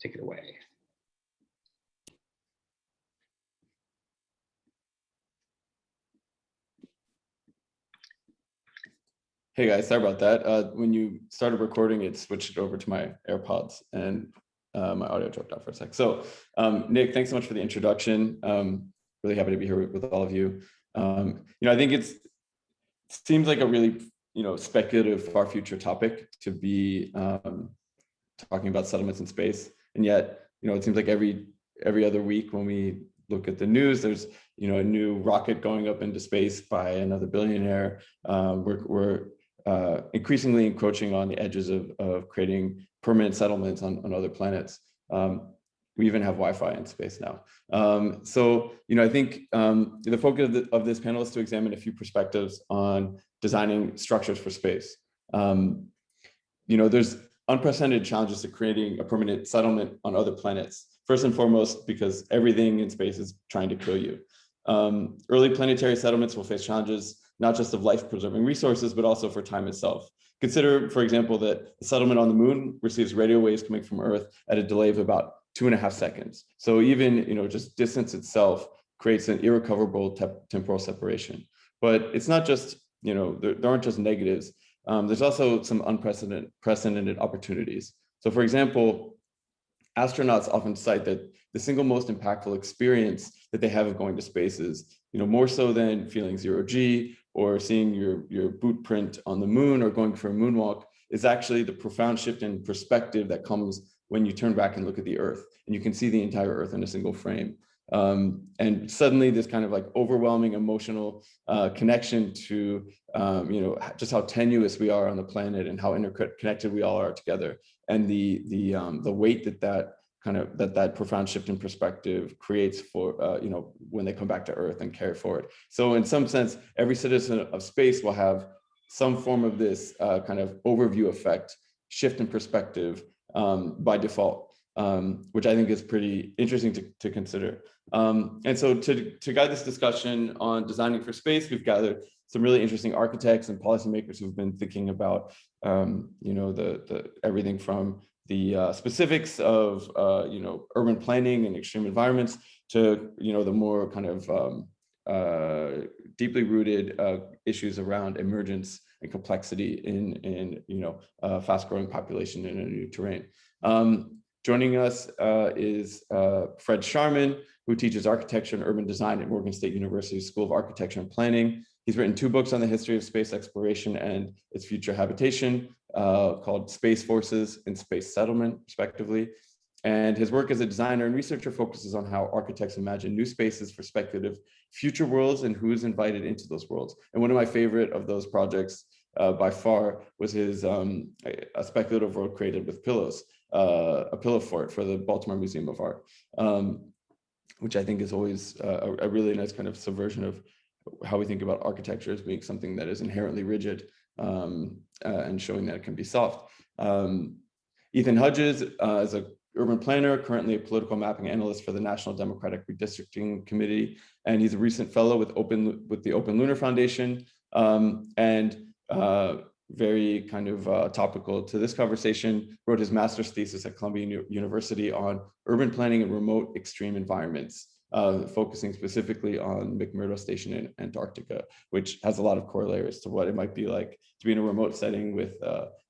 take it away. Hey guys, sorry about that. When you started recording, it switched over to my AirPods and my audio dropped out for a sec. So Nick, thanks so much for the introduction. Really happy to be here with all of you. I think it seems like a really, speculative far future topic to be talking about settlements in space. And yet, it seems like every other week when we look at the news, there's, a new rocket going up into space by another billionaire. We're increasingly encroaching on the edges of creating permanent settlements on other planets. We even have Wi-Fi in space now. So, I think the focus of this panel is to examine a few perspectives on designing structures for space. There's unprecedented challenges to creating a permanent settlement on other planets. First and foremost, because everything in space is trying to kill you. Early planetary settlements will face challenges, not just of life-preserving resources, but also for time itself. Consider, for example, that the settlement on the moon receives radio waves coming from Earth at a delay of about 2.5 seconds. So even, just distance itself creates an irrecoverable temporal separation. But it's not just, there aren't just negatives. There's also some unprecedented opportunities. So for example, astronauts often cite that the single most impactful experience that they have of going to space is, more so than feeling 0G or seeing your boot print on the moon or going for a moonwalk, is actually the profound shift in perspective that comes when you turn back and look at the Earth and you can see the entire Earth in a single frame. And suddenly this kind of like overwhelming emotional connection to, just how tenuous we are on the planet and how interconnected we all are together. And the weight that profound shift in perspective creates for, when they come back to Earth and carry forward. So in some sense, every citizen of space will have some form of this kind of overview effect, shift in perspective by default, which I think is pretty interesting to consider. And so to guide this discussion on designing for space, we've gathered some really interesting architects and policymakers who've been thinking about, the everything from the specifics of, urban planning and extreme environments to, the more kind of deeply rooted issues around emergence and complexity in fast growing population in a new terrain. Joining us is Fred Sharman, who teaches architecture and urban design at Morgan State University School of Architecture and Planning. He's written 2 books on the history of space exploration and its future habitation, called Space Forces and Space Settlement, respectively. And his work as a designer and researcher focuses on how architects imagine new spaces for speculative future worlds and who's invited into those worlds. And one of my favorite of those projects by far was his a speculative world created with pillows, a pillow fort for the Baltimore Museum of Art, which I think is always a really nice kind of subversion of how we think about architecture as being something that is inherently rigid and showing that it can be soft. Ethan Hudges is an urban planner, currently a political mapping analyst for the National Democratic Redistricting Committee, and he's a recent fellow with the Open Lunar Foundation, and very kind of topical to this conversation, wrote his master's thesis at Columbia University on urban planning in remote extreme environments, focusing specifically on McMurdo Station in Antarctica, which has a lot of corollaries to what it might be like to be in a remote setting with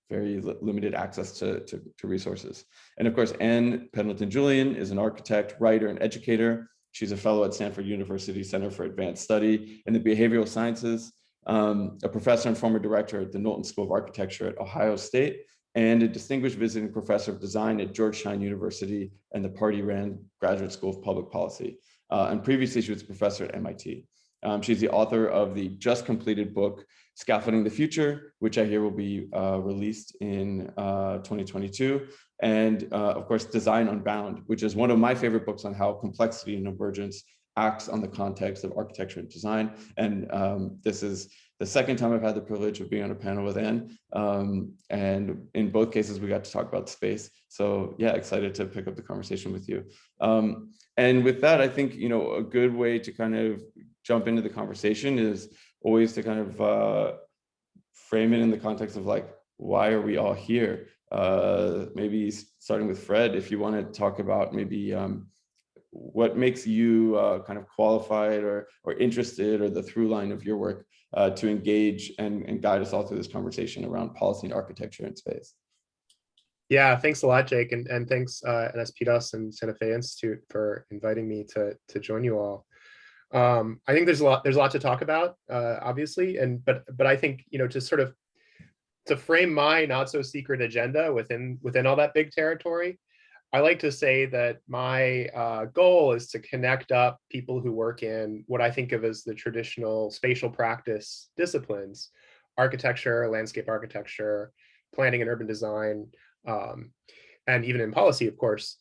very limited access to resources. And of course, Anne Pendleton-Julian is an architect, writer, and educator. She's a fellow at Stanford University Center for Advanced Study in the Behavioral Sciences, a professor and former director at the Knowlton School of Architecture at Ohio State, and a distinguished visiting professor of design at Georgetown University and the Pardee Rand Graduate School of Public Policy. And previously, she was a professor at MIT. She's the author of the just completed book, Scaffolding the Future, which I hear will be released in 2022. And of course, Design Unbound, which is one of my favorite books on how complexity and emergence acts on the context of architecture and design. And this is the second time I've had the privilege of being on a panel with Anne. And in both cases, we got to talk about space. So yeah, excited to pick up the conversation with you. And with that, I think, a good way to kind of jump into the conversation is always to kind of frame it in the context of like, why are we all here? maybe starting with Fred, if you want to talk about maybe what makes you kind of qualified or interested, or the through line of your work to engage and guide us all through this conversation around policy and architecture in space. Yeah, thanks a lot, Jake, and thanks NSPDOS and Santa Fe Institute for inviting me to join you all. I think there's a lot to talk about, obviously, but I think, you know, to frame my not so secret agenda within all that big territory, I like to say that my goal is to connect up people who work in what I think of as the traditional spatial practice disciplines: architecture, landscape architecture, planning and urban design, and even in policy, of course,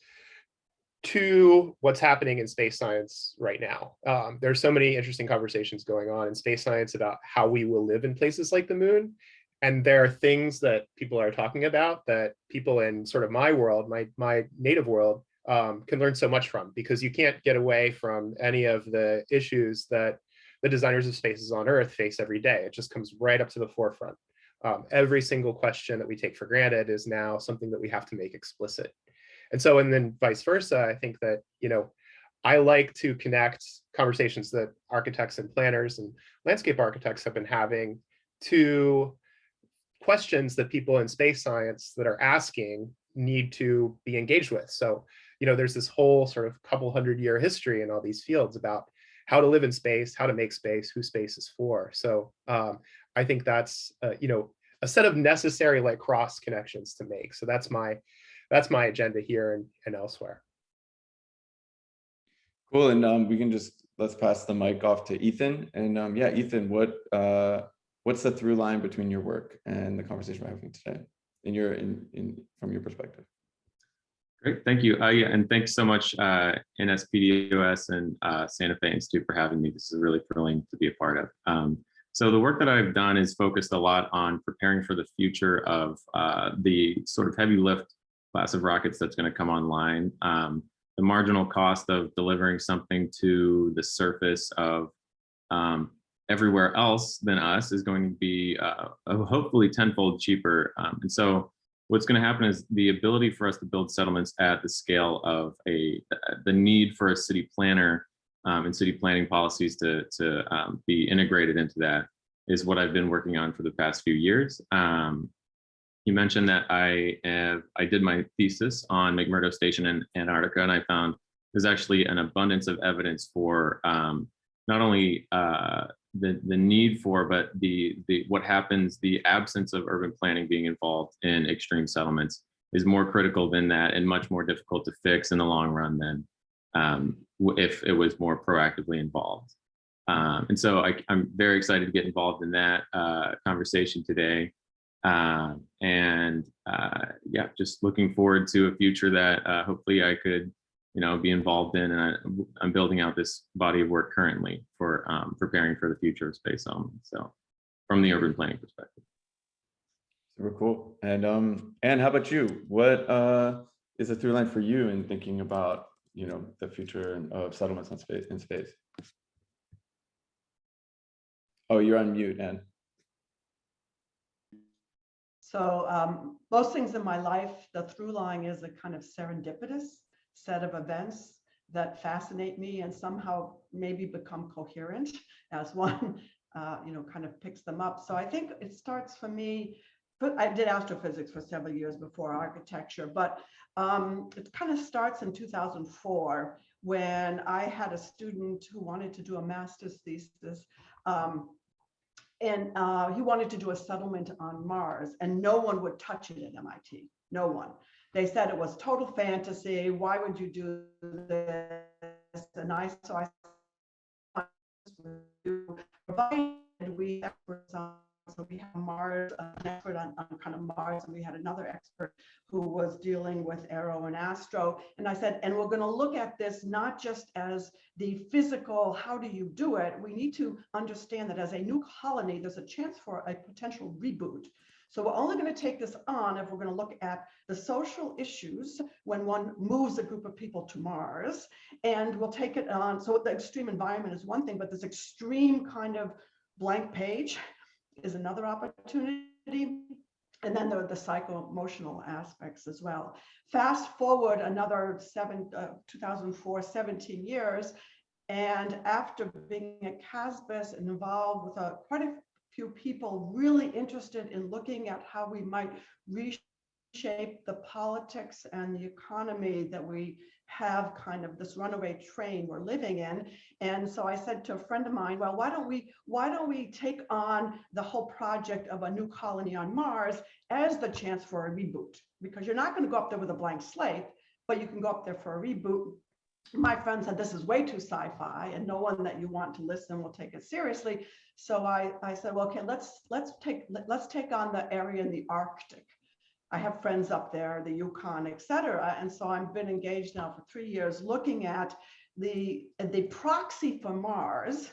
to what's happening in space science right now. There's so many interesting conversations going on in space science about how we will live in places like the moon. And there are things that people are talking about that people in sort of my world, my native world, can learn so much from, because you can't get away from any of the issues that the designers of spaces on Earth face every day. It just comes right up to the forefront. Every single question that we take for granted is now something that we have to make explicit. And so, and then vice versa, I think that, you know, I like to connect conversations that architects and planners and landscape architects have been having to questions that people in space science that are asking need to be engaged with. So, you know, there's this whole sort of couple 100-year history in all these fields about how to live in space, how to make space, who space is for. So I think that's, you know, a set of necessary like cross connections to make. So that's my agenda here and elsewhere. Cool, and we can let's pass the mic off to Ethan. And yeah, Ethan, what's the through line between your work and the conversation we're having today, from your perspective? Great, thank you. Yeah, and thanks so much, NSPDOS and Santa Fe Institute for having me. This is really thrilling to be a part of. So the work that I've done is focused a lot on preparing for the future of the sort of heavy lift class of rockets that's going to come online. The marginal cost of delivering something to the surface of everywhere else than us is going to be hopefully tenfold cheaper. And so what's going to happen is the ability for us to build settlements at the scale of the need for a city planner and city planning policies to be integrated into that is what I've been working on for the past few years. You mentioned that I did my thesis on McMurdo Station in Antarctica, and I found there's actually an abundance of evidence for not only the need for, but what happens, the absence of urban planning being involved in extreme settlements is more critical than that, and much more difficult to fix in the long run than if it was more proactively involved. And so I'm very excited to get involved in that conversation today. Yeah, just looking forward to a future that hopefully I could, you know, be involved in. And I'm building out this body of work currently for preparing for the future of space settlement. So from the urban planning perspective. Super cool. And Anne, how about you? What is a through line for you in thinking about, you know, the future of settlements in space? Oh, you're on mute, Anne. So most things in my life, the through line is a kind of serendipitous set of events that fascinate me and somehow maybe become coherent as one, you know, kind of picks them up. So I think it starts for me, but I did astrophysics for several years before architecture, but it kind of starts in 2004 when I had a student who wanted to do a master's thesis. And he wanted to do a settlement on Mars, and no one would touch it at MIT. No one. They said it was total fantasy. Why would you do this? And so I provided we experts on. So we have Mars, an expert on kind of Mars, and we had another expert who was dealing with aero and astro. And I said, and we're going to look at this not just as the physical, how do you do it? We need to understand that as a new colony, there's a chance for a potential reboot. So we're only going to take this on if we're going to look at the social issues when one moves a group of people to Mars, and we'll take it on. So the extreme environment is one thing, but this extreme kind of blank page is another opportunity. And then there are the psycho-emotional aspects as well. Fast forward another 2004, 17 years, and after being at CASBIS and involved with quite a few people really interested in looking at how we might reshape the politics and the economy that we have, kind of this runaway train we're living in. And so I said to a friend of mine, well, why don't we take on the whole project of a new colony on Mars as the chance for a reboot? Because you're not going to go up there with a blank slate, but you can go up there for a reboot. My friend said, this is way too sci-fi and no one that you want to listen will take it seriously. So I said, well, okay, let's take on the area in the Arctic. I have friends up there, the Yukon, et cetera. And so I've been engaged now for 3 years looking at the proxy for Mars,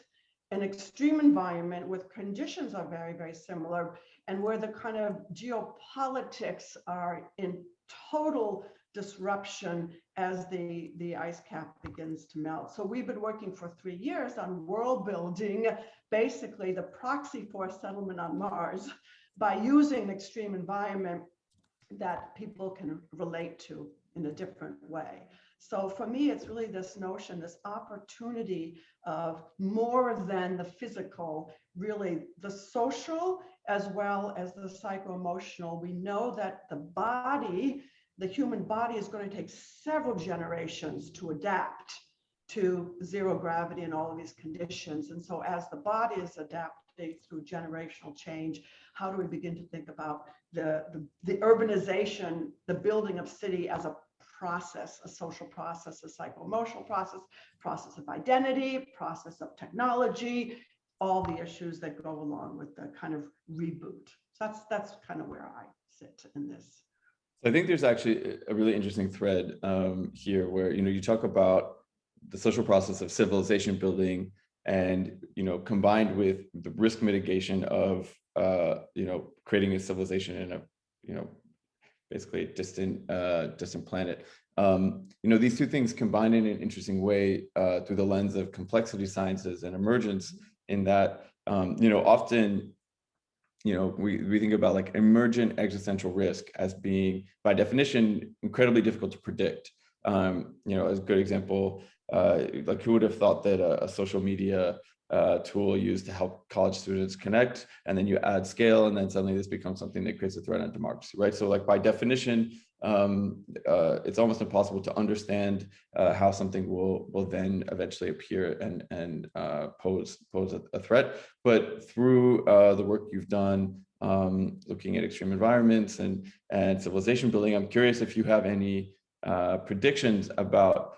an extreme environment with conditions are very, very similar, and where the kind of geopolitics are in total disruption as the ice cap begins to melt. So we've been working for 3 years on world building, basically the proxy for a settlement on Mars by using an extreme environment that people can relate to in a different way. So for me, it's really this notion, this opportunity of more than the physical, really the social as well as the psycho-emotional. We know that the body, the human body, is going to take several generations to adapt to zero gravity and all of these conditions. And so as the body is adapting through generational change, how do we begin to think about the urbanization, the building of city as a process, a social process, a psycho-emotional process of identity, process of technology, all the issues that go along with the kind of reboot. So that's kind of where I sit in this. So I think there's actually a really interesting thread here where, you talk about the social process of civilization building and, combined with the risk mitigation of, creating a civilization in a, basically a distant planet. These two things combine in an interesting way through the lens of complexity sciences and emergence, in that, often, we think about like emergent existential risk as being, by definition, incredibly difficult to predict. As a good example, like who would have thought that a social media tool used to help college students connect, and then you add scale, and then suddenly this becomes something that creates a threat on democracy, right? So like by definition, it's almost impossible to understand how something will then eventually appear and pose a threat. But through the work you've done looking at extreme environments and civilization building, I'm curious if you have any predictions about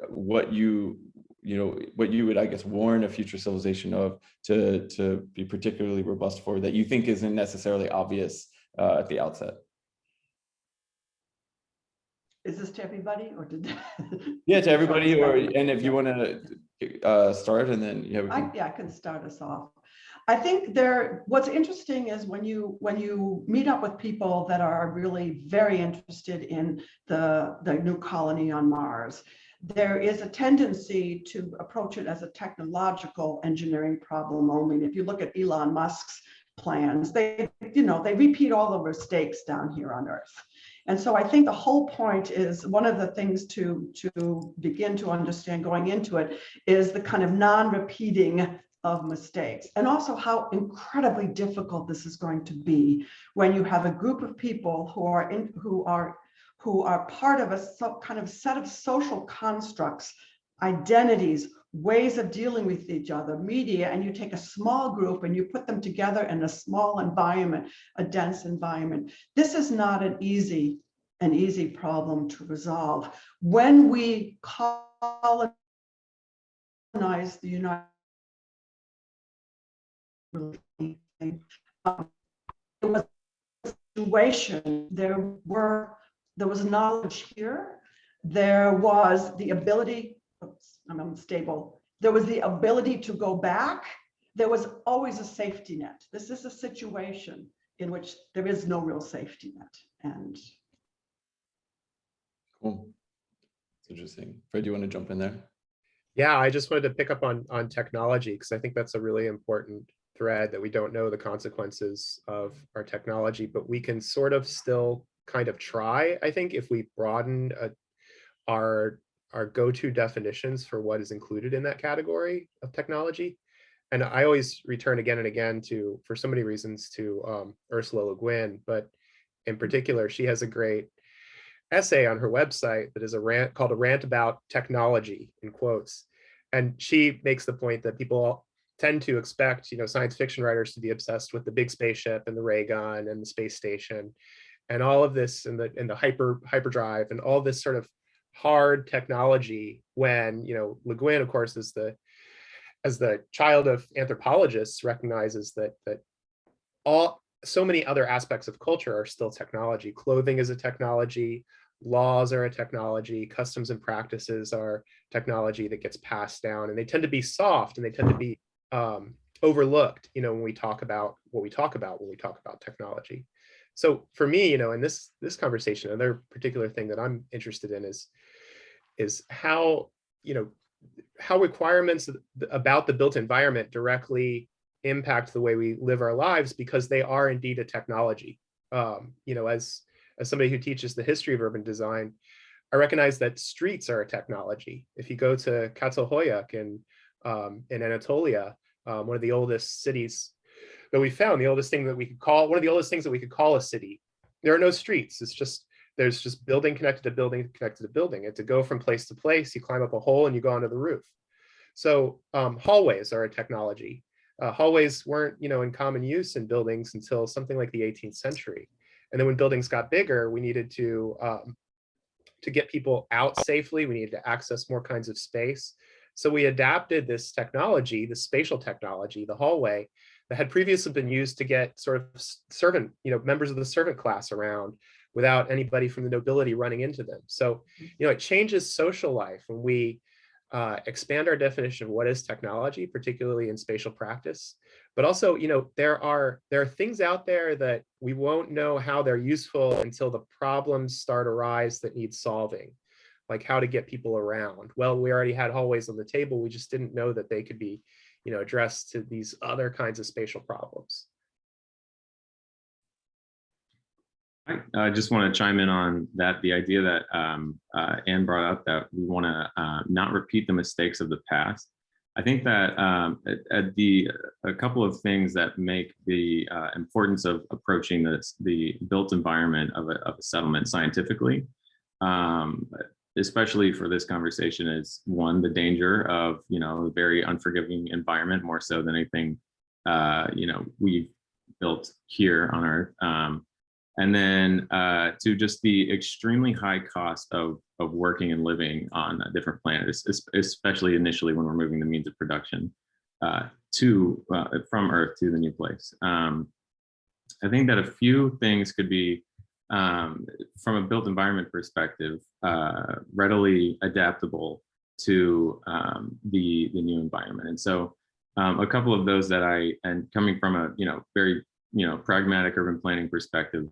what you would, I guess, warn a future civilization of to be particularly robust for, that you think isn't necessarily obvious at the outset. Is this to everybody, or did Yeah, to everybody, and if you want to start, and then I can start us off. I think what's interesting is when you meet up with people that are really very interested in the new colony on Mars, there is a tendency to approach it as a technological engineering problem only. And if you look at Elon Musk's plans, they repeat all the mistakes down here on Earth. And so I think the whole point is, one of the things to begin to understand going into it is the kind of non-repeating of mistakes, and also how incredibly difficult this is going to be when you have a group of people who are part of a kind of set of social constructs, identities, ways of dealing with each other, media, and you take a small group and you put them together in a small environment, a dense environment. This is not an easy problem to resolve. When we colonize the United States, it was a situation, there was knowledge here, there was the ability, I'm unstable, there was the ability to go back, there was always a safety net. This is a situation in which there is no real safety net. And cool. It's interesting. Fred, do you want to jump in there? Yeah, I just wanted to pick up on technology, because I think that's a really important thread that we don't know the consequences of our technology, but we can sort of still kind of try, I think, if we broaden our go-to definitions for what is included in that category of technology. And I always return again and again to, for so many reasons, to Ursula Le Guin, but in particular, she has a great essay on her website that is a rant called A Rant About Technology, in quotes. And she makes the point that people tend to expect, science fiction writers to be obsessed with the big spaceship and the ray gun and the space station and all of this, and the hyperdrive and all this sort of hard technology, when Le Guin, of course, as the child of anthropologists, recognizes that so many other aspects of culture are still technology. Clothing is a technology, laws are a technology, customs and practices are technology that gets passed down, and they tend to be soft and they tend to be overlooked, when we talk about what we talk about when we talk about technology. So for me, in this conversation, another particular thing that I'm interested in is how, how requirements about the built environment directly impact the way we live our lives, because they are indeed a technology. As somebody who teaches the history of urban design, I recognize that streets are a technology. If you go to Çatalhöyük in Anatolia, one of the oldest cities that we found, one of the oldest things that we could call a city, there are no streets. There's just building connected to building connected to building. And to go from place to place, you climb up a hole and you go onto the roof. So hallways are a technology. Hallways weren't, in common use in buildings until something like the 18th century. And then when buildings got bigger, we needed to get people out safely. We needed to access more kinds of space. So we adapted this technology, the spatial technology, the hallway, that had previously been used to get sort of servant, members of the servant class around without anybody from the nobility running into them. So, it changes social life when we expand our definition of what is technology, particularly in spatial practice. But also, there are things out there that we won't know how they're useful until the problems start arise that need solving, like how to get people around. Well, we already had hallways on the table. We just didn't know that they could be, addressed to these other kinds of spatial problems. I just want to chime in on that. The idea that Anne brought up, that we want to not repeat the mistakes of the past. I think that a couple of things that make the importance of approaching the built environment of a settlement scientifically, especially for this conversation, is one, the danger of a very unforgiving environment, more so than anything we've built here on Earth. And then to just the extremely high cost of working and living on a different planet, especially initially when we're moving the means of production from Earth to the new place. I think that a few things could be, from a built environment perspective, readily adaptable to the new environment. And so a couple of those and coming from a very pragmatic urban planning perspective,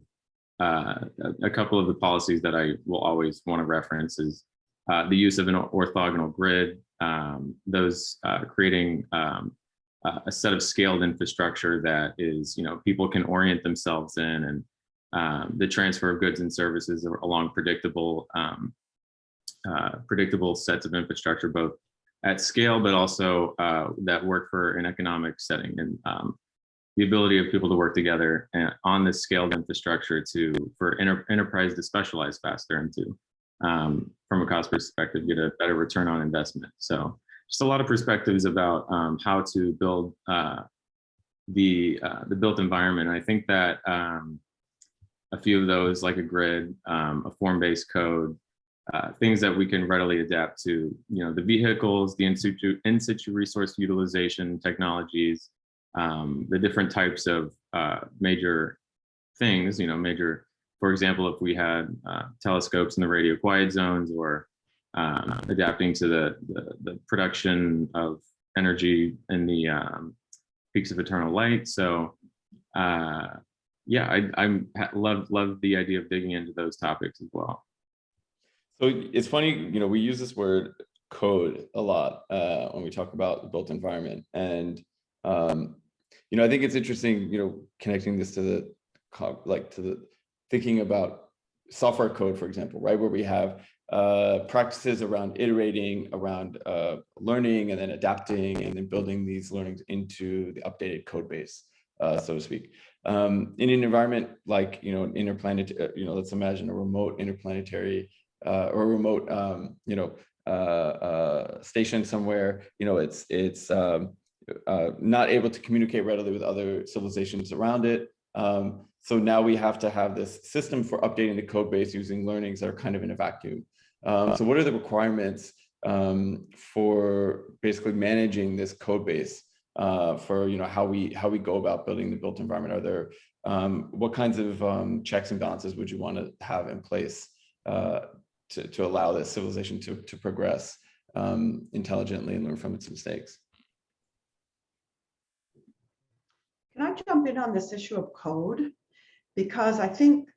a couple of the policies that I will always want to reference is the use of an orthogonal grid, those creating a set of scaled infrastructure that is, people can orient themselves in, and the transfer of goods and services along predictable sets of infrastructure, both at scale, but also that work for an economic setting, and the ability of people to work together on this scaled infrastructure for enterprise to specialize faster and to, from a cost perspective, get a better return on investment. So just a lot of perspectives about how to build the built environment. And I think that a few of those, like a grid, a form-based code, things that we can readily adapt to, the vehicles, the in situ resource utilization technologies, the different types of major things, for example, if we had telescopes in the radio quiet zones, or adapting to the production of energy in the peaks of eternal light. So yeah, I love the idea of digging into those topics as well. So it's funny, we use this word code a lot when we talk about the built environment, and I think it's interesting, connecting this to the thinking about software code, for example, right, where we have practices around iterating, around learning, and then adapting, and then building these learnings into the updated code base, so to speak. In an environment like, an interplanetary, let's imagine a remote interplanetary or a remote, station somewhere, it's not able to communicate readily with other civilizations around it. So now we have to have this system for updating the code base using learnings that are kind of in a vacuum. So what are the requirements for basically managing this code base for how we go about building the built environment? Are there what kinds of checks and balances would you want to have in place to allow this civilization to progress intelligently and learn from its mistakes? Can I jump in on this issue of code? Because I think,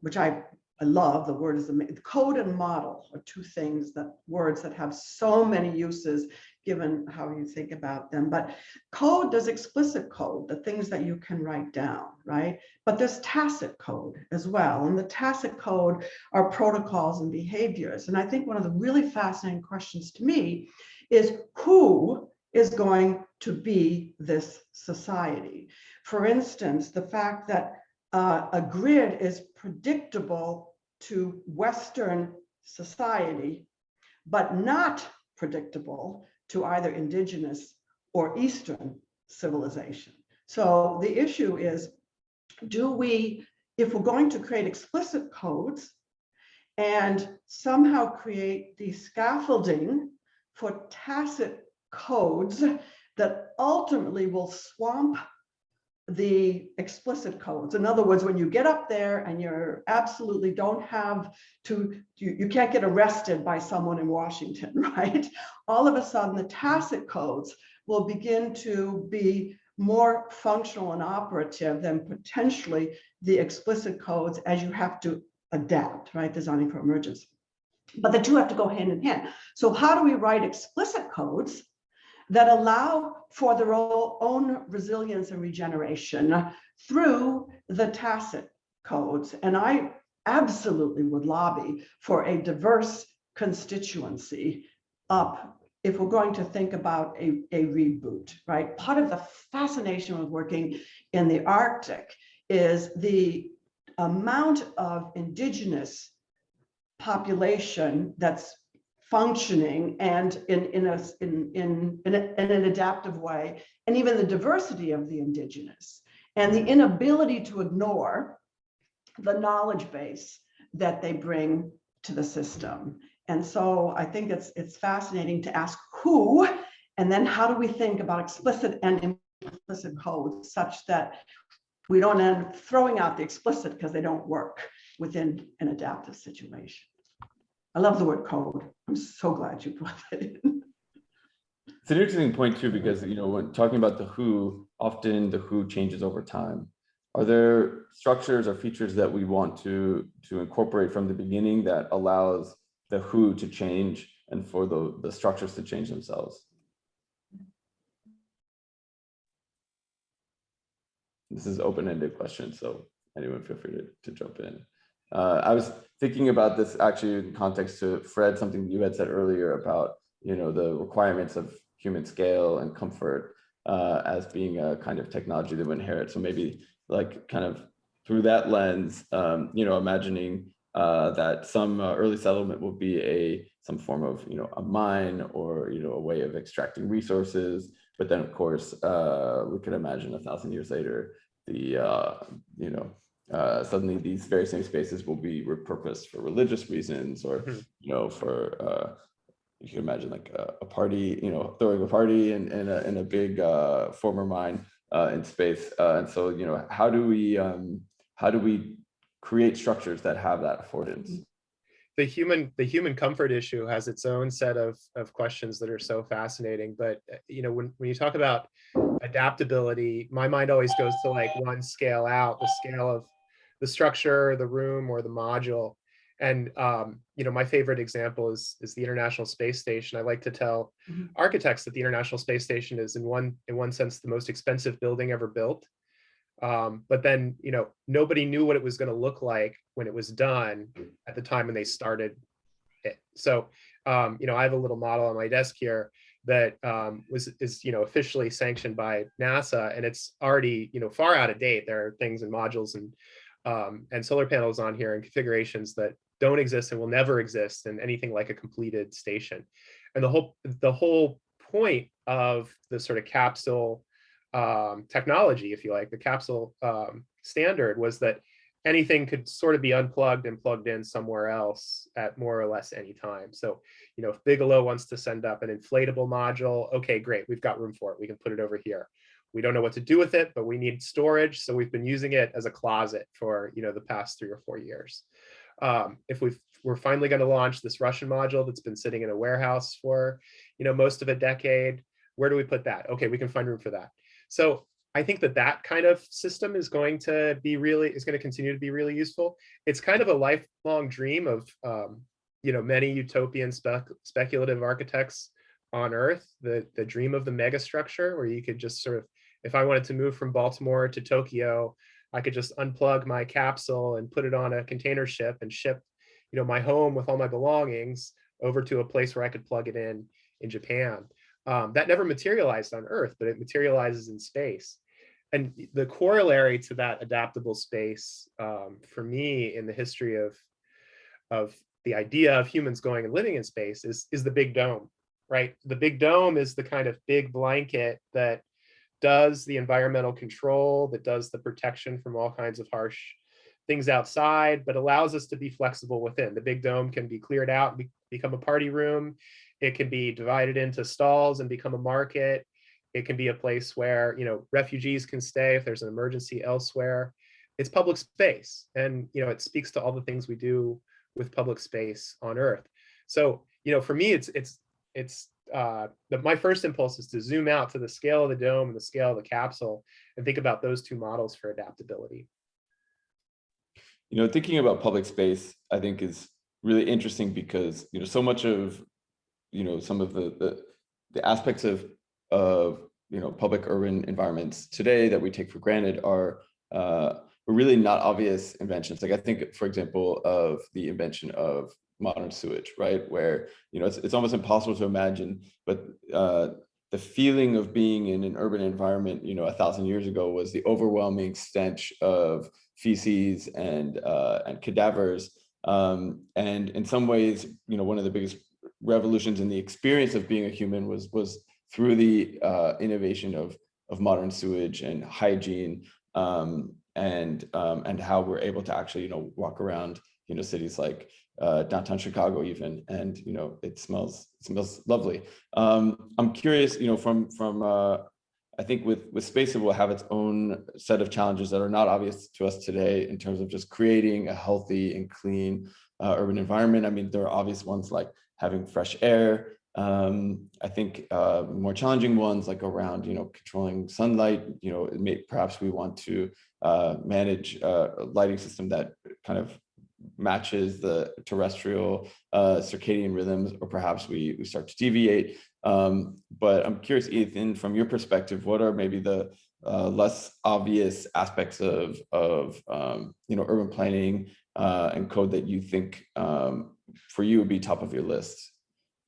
which I love, the word is code and model are two things, words that have so many uses given how you think about them. But code, there's explicit code, the things that you can write down, right? But there's tacit code as well. And the tacit code are protocols and behaviors. And I think one of the really fascinating questions to me is who is going to be this society? For instance, the fact that a grid is predictable to Western society, but not predictable to either indigenous or Eastern civilization. So the issue is, if we're going to create explicit codes and somehow create the scaffolding for tacit codes that ultimately will swamp the explicit codes. In other words, when you get up there and you're absolutely don't have to, you can't get arrested by someone in Washington, right? All of a sudden, the tacit codes will begin to be more functional and operative than potentially the explicit codes as you have to adapt, right? Designing for emergence. But the two have to go hand in hand. So how do we write explicit codes that allow for their own resilience and regeneration through the tacit codes? And I absolutely would lobby for a diverse constituency if we're going to think about a reboot, right? Part of the fascination with working in the Arctic is the amount of indigenous population that's functioning and in an adaptive way, and even the diversity of the indigenous and the inability to ignore the knowledge base that they bring to the system. And so I think it's fascinating to ask who, and then how do we think about explicit and implicit codes such that we don't end up throwing out the explicit because they don't work within an adaptive situation. I love the word code. I'm so glad you brought that in. It's an interesting point too, because when talking about the who, often the who changes over time. Are there structures or features that we want to incorporate from the beginning that allows the who to change and for the structures to change themselves? This is an open-ended question, so anyone feel free to jump in. I was thinking about this actually in context to Fred, something you had said earlier about the requirements of human scale and comfort as being a kind of technology that we inherit. So maybe like kind of through that lens, imagining that some early settlement will be some form of a mine or a way of extracting resources. But then of course we could imagine 1,000 years later suddenly these very same spaces will be repurposed for religious reasons, or for you can imagine like a party, throwing a party in a big former mine in space. And so how do we create structures that have that affordance? The human comfort issue has its own set of questions that are so fascinating. But when you talk about adaptability, my mind always goes to like one scale out, the scale of the structure, the room, or the module. And my favorite example is the International Space Station. I like to tell Mhm. architects that the International Space Station is in one sense the most expensive building ever built. But then, nobody knew what it was going to look like when it was done at the time when they started it. So, I have a little model on my desk here that is officially sanctioned by NASA, and it's already far out of date. There are things and modules and solar panels on here and configurations that don't exist and will never exist in anything like a completed station. And the whole point of the sort of capsule technology, if you like, the capsule standard, was that anything could sort of be unplugged and plugged in somewhere else at more or less any time. So, if Bigelow wants to send up an inflatable module, okay, great, we've got room for it. We can put it over here. We don't know what to do with it, but we need storage. So we've been using it as a closet for, the past 3 or 4 years. If we're finally going to launch this Russian module that's been sitting in a warehouse for, most of a decade, where do we put that? Okay, we can find room for that. So I think that kind of system is going to continue to be really useful. It's kind of a lifelong dream of, many utopian speculative architects on Earth, the dream of the megastructure, where you could just sort of, if I wanted to move from Baltimore to Tokyo, I could just unplug my capsule and put it on a container ship and ship, my home with all my belongings over to a place where I could plug it in Japan. That never materialized on Earth, but it materializes in space. And the corollary to that adaptable space, for me, in the history of the idea of humans going and living in space is the big dome, right? The big dome is the kind of big blanket that does the environmental control, that does the protection from all kinds of harsh things outside, but allows us to be flexible within. The big dome can be cleared out and become a party room. It can be divided into stalls and become a market. It can be a place where, refugees can stay if there's an emergency elsewhere. It's public space, and it speaks to all the things we do with public space on Earth. So, for me, my first impulse is to zoom out to the scale of the dome and the scale of the capsule and think about those two models for adaptability. Thinking about public space, I think, is really interesting because so much of some of the aspects of public urban environments today that we take for granted are really not obvious inventions. Like, I think, for example, of the invention of modern sewage, right? Where it's almost impossible to imagine, but the feeling of being in an urban environment 1,000 years ago was the overwhelming stench of feces and cadavers, and in some ways one of the biggest revolutions in the experience of being a human was through the innovation of modern sewage and hygiene, and how we're able to actually walk around cities like downtown Chicago even, and it smells lovely. I'm curious, from I think with space, it will have its own set of challenges that are not obvious to us today in terms of just creating a healthy and clean urban environment. I mean, there are obvious ones like having fresh air. I think more challenging ones like around controlling sunlight. Perhaps we want to manage a lighting system that kind of matches the terrestrial circadian rhythms, or perhaps we start to deviate. But I'm curious, Ethan, from your perspective, what are maybe the less obvious aspects of urban planning and code that you think for you would be top of your list?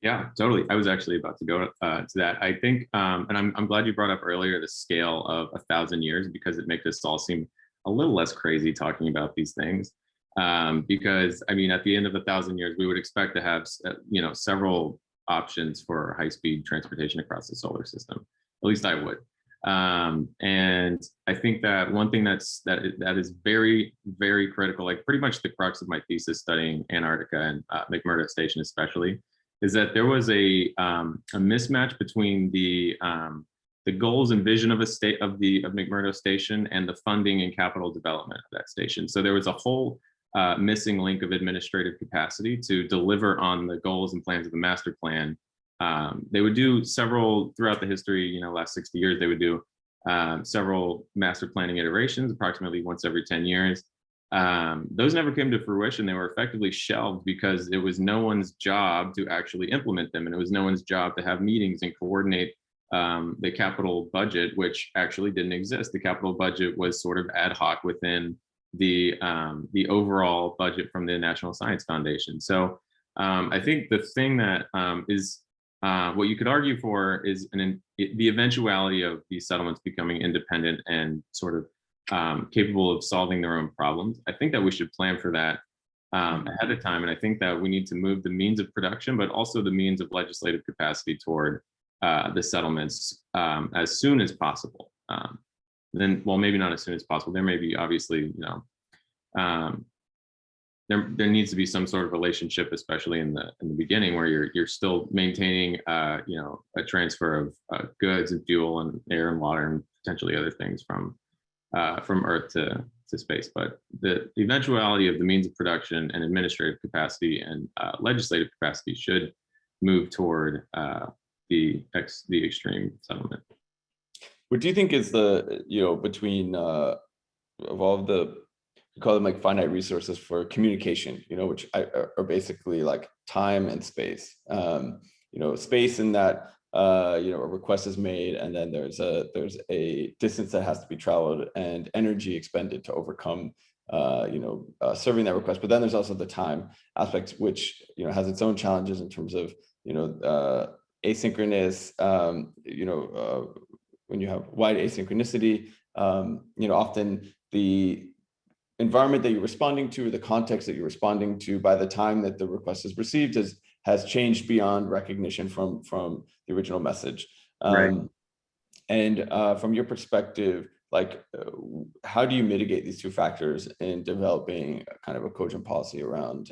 Yeah, totally. I was actually about to go to that. I think, and I'm glad you brought up earlier the scale of 1,000 years, because it makes us all seem a little less crazy talking about these things. Because I mean, at the end of 1,000 years, we would expect to have several options for high-speed transportation across the solar system. At least I would. And I think that one thing that is very, very critical, like pretty much the crux of my thesis studying Antarctica and McMurdo Station especially, is that there was a mismatch between the goals and vision of McMurdo Station and the funding and capital development of that station. So there was a whole missing link of administrative capacity to deliver on the goals and plans of the master plan. They would do several throughout the history, last 60 years, they would do several master planning iterations, approximately once every 10 years. those never came to fruition. They were effectively shelved because it was no one's job to actually implement them, and it was no one's job to have meetings and coordinate the capital budget, which actually didn't exist. The capital budget was sort of ad hoc within the overall budget from the National Science Foundation. So I think the thing that is what you could argue for is the eventuality of these settlements becoming independent and sort of capable of solving their own problems. I think that we should plan for that ahead of time. And I think that we need to move the means of production, but also the means of legislative capacity toward the settlements as soon as possible. Then, well, maybe not as soon as possible. There may be obviously, there needs to be some sort of relationship, especially in the beginning, where you're still maintaining, a transfer of goods and fuel and air and water and potentially other things from Earth to space. But the eventuality of the means of production and administrative capacity and legislative capacity should move toward the extreme settlement. What do you think is the, between of all the, we call them like finite resources for communication, which are basically like time and space, space in that, a request is made and then there's a distance that has to be traveled and energy expended to overcome, serving that request. But then there's also the time aspect, which, has its own challenges in terms of, asynchronous, when you have wide asynchronicity, often the environment that you're responding to, or the context that you're responding to by the time that the request is received has changed beyond recognition from the original message. Right. And from your perspective, like, how do you mitigate these two factors in developing kind of a cogent policy around,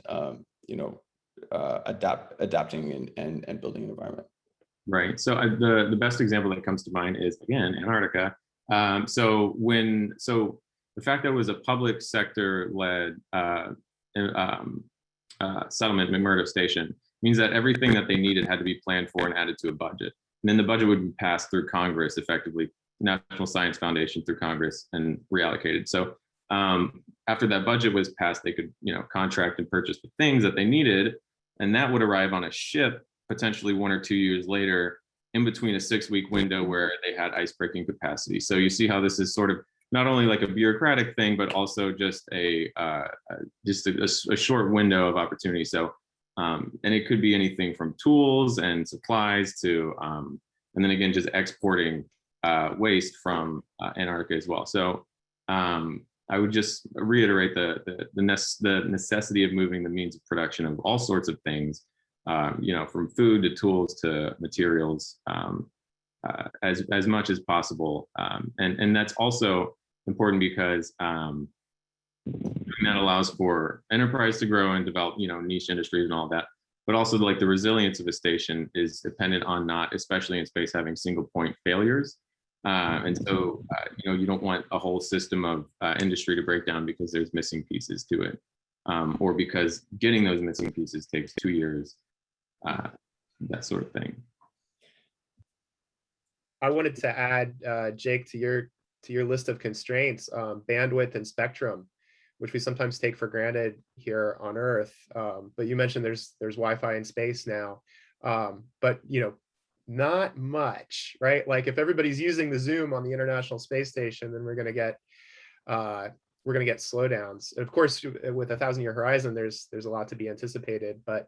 adapting and building an environment? Right. So the best example that comes to mind is, again, Antarctica. So the fact that it was a public sector led settlement, McMurdo Station, means that everything that they needed had to be planned for and added to a budget. And then the budget would be passed through Congress, effectively, National Science Foundation through Congress, and reallocated. So after that budget was passed, they could, contract and purchase the things that they needed, and that would arrive on a ship potentially 1 or 2 years later, in between a 6-week window where they had ice-breaking capacity. So you see how this is sort of not only like a bureaucratic thing, but also just a short window of opportunity. So, and it could be anything from tools and supplies to, and then again, just exporting waste from Antarctica as well. So I would just reiterate the necessity of moving the means of production of all sorts of things, from food to tools to materials, as much as possible. And that's also important because that allows for enterprise to grow and develop, niche industries and all that. But also, like, the resilience of a station is dependent on not, especially in space, having single point failures. And so, you don't want a whole system of industry to break down because there's missing pieces to it, or because getting those missing pieces takes 2 years, that sort of thing. I wanted to add, Jake, to your list of constraints, bandwidth and spectrum, which we sometimes take for granted here on Earth. But you mentioned there's Wi-Fi in space now, but not much, right? Like, if everybody's using the Zoom on the International Space Station, then we're going to get slowdowns. And of course, with 1,000-year horizon, there's a lot to be anticipated, but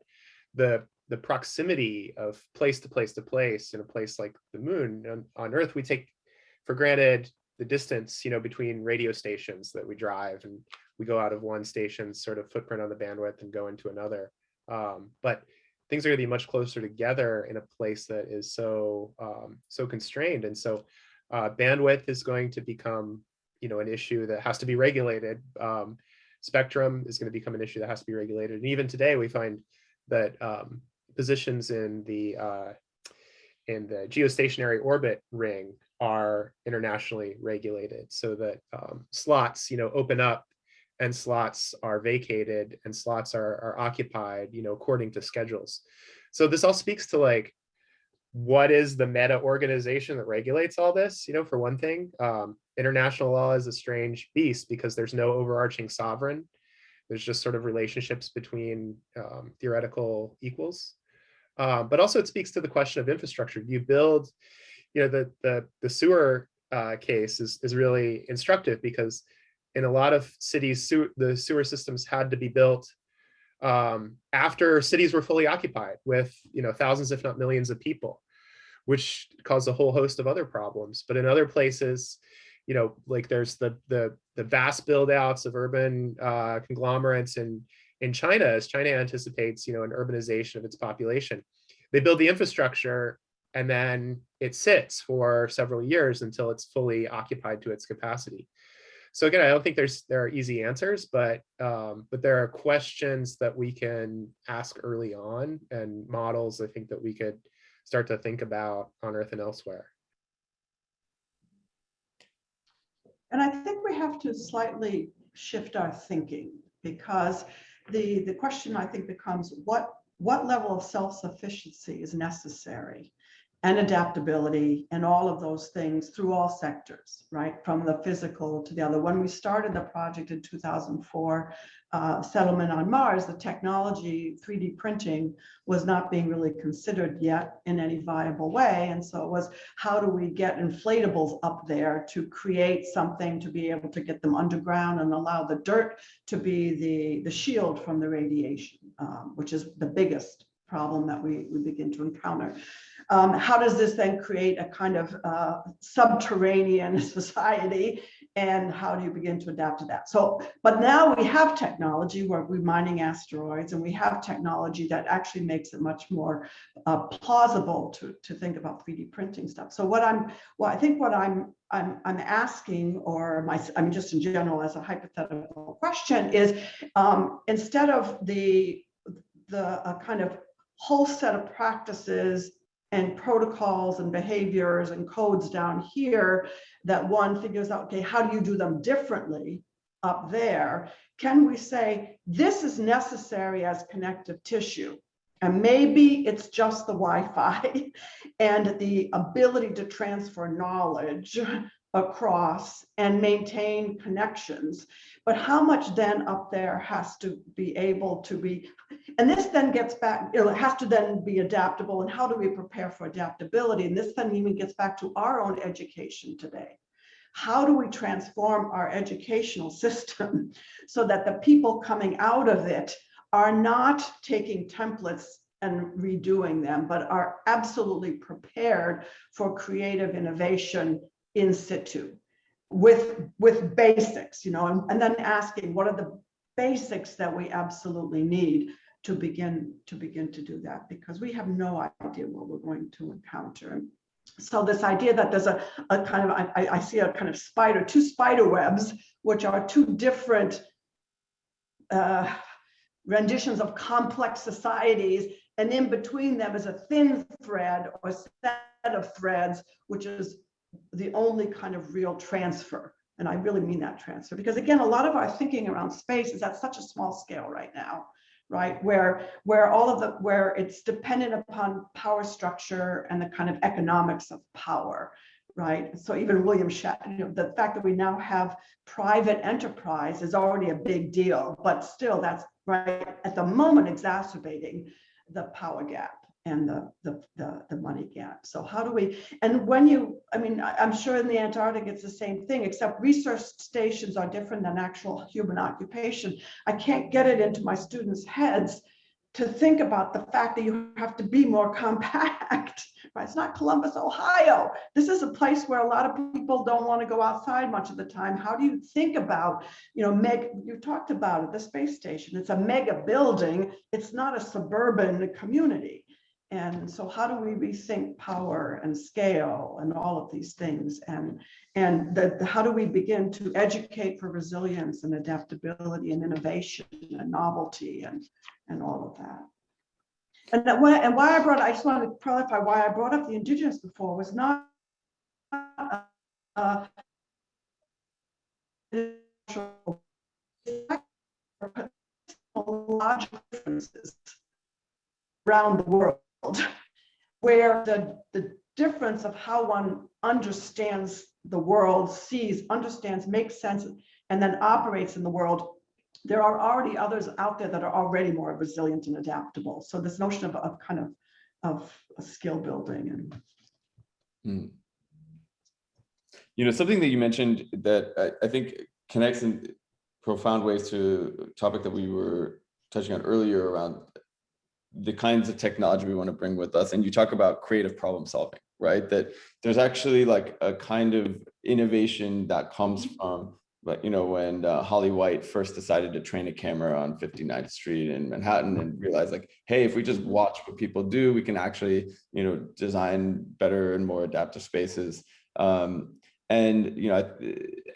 the proximity of place to place to place in a place like the moon on Earth, we take for granted the distance, between radio stations that we drive, and we go out of one station's sort of footprint on the bandwidth and go into another. But things are going to be much closer together in a place that is so constrained, and so bandwidth is going to become, an issue that has to be regulated. Spectrum is going to become an issue that has to be regulated, and even today we find that positions in the geostationary orbit ring are internationally regulated, so that slots, open up and slots are vacated and slots are occupied, according to schedules. So this all speaks to, like, what is the meta organization that regulates all this? For one thing, international law is a strange beast because there's no overarching sovereign. There's just sort of relationships between theoretical equals. But also it speaks to the question of infrastructure. You build, the sewer case is really instructive because in a lot of cities, the sewer systems had to be built after cities were fully occupied with, thousands, if not millions of people, which caused a whole host of other problems. But in other places, like there's the vast build outs of urban conglomerates in China, as China anticipates, an urbanization of its population. They build the infrastructure and then it sits for several years until it's fully occupied to its capacity. So again, I don't think there are easy answers, but there are questions that we can ask early on and models I think that we could start to think about on Earth and elsewhere. And I think we have to slightly shift our thinking, because the question I think becomes what level of self-sufficiency is necessary, and adaptability and all of those things through all sectors, right? From the physical to the other. When we started the project in 2004, settlement on Mars, the technology, 3D printing, was not being really considered yet in any viable way. And so it was, how do we get inflatables up there to create something to be able to get them underground and allow the dirt to be the shield from the radiation, which is the biggest problem that we begin to encounter. How does this then create a kind of subterranean society, and how do you begin to adapt to that? So, but now we have technology where we're mining asteroids, and we have technology that actually makes it much more plausible to think about 3D printing stuff. So I think what I'm asking, or I'm just in general as a hypothetical question, is instead of the kind of whole set of practices and protocols and behaviors and codes down here that one figures out, okay, how do you do them differently up there? Can we say this is necessary as connective tissue? And maybe it's just the Wi-Fi and the ability to transfer knowledge across and maintain connections. But how much then up there has to be able to be, and this then gets back, it has to then be adaptable. And how do we prepare for adaptability? And this then even gets back to our own education today. How do we transform our educational system so that the people coming out of it are not taking templates and redoing them, but are absolutely prepared for creative innovation in situ with basics, and then asking what are the basics that we absolutely need to begin to do that, because we have no idea what we're going to encounter. So this idea that there's a kind of, I see a kind of two spider webs, which are two different renditions of complex societies, and in between them is a thin thread or set of threads, which is the only kind of real transfer. And I really mean that transfer, because again, a lot of our thinking around space is at such a small scale right now, right? Where it's dependent upon power structure and the kind of economics of power, right? So even William Shatner, the fact that we now have private enterprise is already a big deal, but still that's right at the moment exacerbating the power gap and the money gap. So how do we, and I'm sure in the Antarctic it's the same thing, except research stations are different than actual human occupation. I can't get it into my students' heads to think about the fact that you have to be more compact, right? It's not Columbus, Ohio. This is a place where a lot of people don't want to go outside much of the time. How do you think about, you talked about it, the space station, it's a mega building. It's not a suburban community. And so how do we rethink power and scale and all of these things? And how do we begin to educate for resilience and adaptability and innovation and novelty and all of that? I just want to clarify why I brought up the indigenous before was not logical differences around the world, where the difference of how one understands the world sees, understands, makes sense, and then operates in the world, there are already others out there that are already more resilient and adaptable. So this notion of kind of skill building and. You know, something that you mentioned that I think connects in profound ways to a topic that we were touching on earlier around the kinds of technology we want to bring with us. And you talk about creative problem solving, right? That there's actually like a kind of innovation that comes from, like, you know, when Holly White first decided to train a camera on 59th Street in Manhattan and realized like, hey, if we just watch what people do, we can actually, you know, design better and more adaptive spaces. And, you know,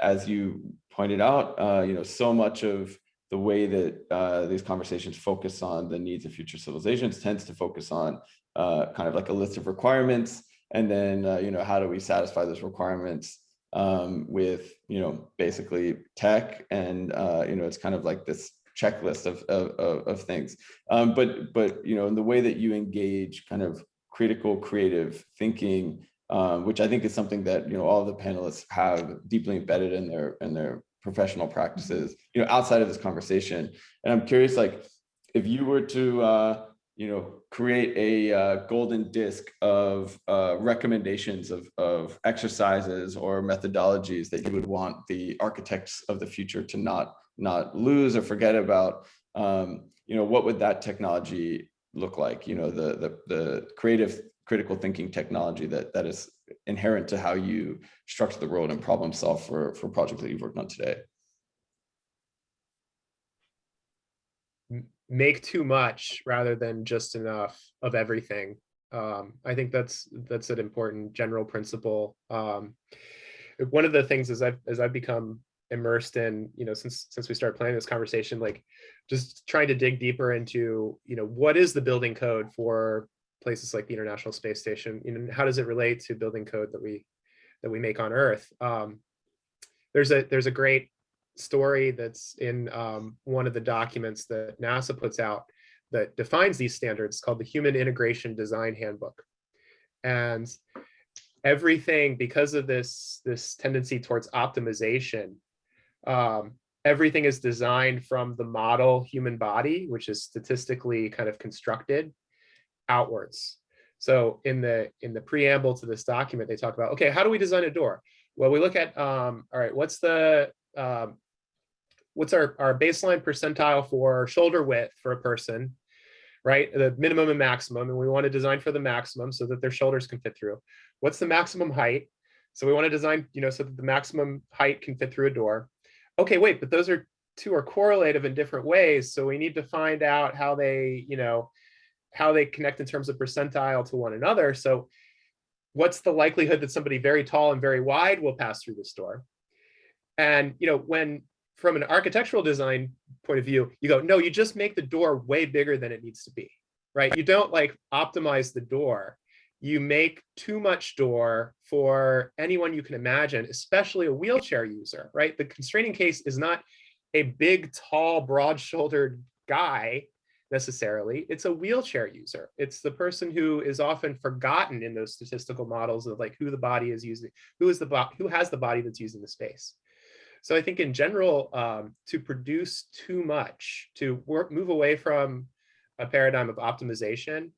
as you pointed out, you know, so much of the way that these conversations focus on the needs of future civilizations tends to focus on kind of like a list of requirements. And then, you know, how do we satisfy those requirements with, you know, basically tech, and, you know, it's kind of like this checklist of things. But, you know, in the way that you engage kind of critical, creative thinking, which I think is something that, you know, all of the panelists have deeply embedded in their professional practices, you know, outside of this conversation. And I'm curious, like, if you were to, you know, create a golden disc of recommendations of exercises or methodologies that you would want the architects of the future to not lose or forget about, you know, what would that technology look like? You know, the creative, critical thinking technology that is inherent to how you structure the world and problem solve for projects that you've worked on today. Make too much rather than just enough of everything. I think that's an important general principle. One of the things as I've become immersed in, you know, since we started planning this conversation, like just trying to dig deeper into, you know, what is the building code for places like the International Space Station? You know, how does it relate to building code that we make on Earth? There's a great story that's in one of the documents that NASA puts out that defines these standards, called the Human Integration Design Handbook. And everything, because of this tendency towards optimization, everything is designed from the model human body, which is statistically kind of constructed, outwards. So in the preamble to this document, they talk about, okay, how do we design a door? Well, we look at, all right, what's our baseline percentile for shoulder width for a person, right? The minimum and maximum, and we want to design for the maximum so that their shoulders can fit through. What's the maximum height? So we want to design, you know, so that the maximum height can fit through a door. Okay, wait, but those two are correlative in different ways. So we need to find out how they, you know, how they connect in terms of percentile to one another. So what's the likelihood that somebody very tall and very wide will pass through this door? And, you know, when from an architectural design point of view, you go, no, you just make the door way bigger than it needs to be, right? You don't like optimize the door. You make too much door for anyone you can imagine, especially a wheelchair user, right? The constraining case is not a big, tall, broad-shouldered guy necessarily. It's a wheelchair user. It's the person who is often forgotten in those statistical models of like who the body is using, who has the body that's using the space. So I think in general, to produce too much, to move away from a paradigm of optimization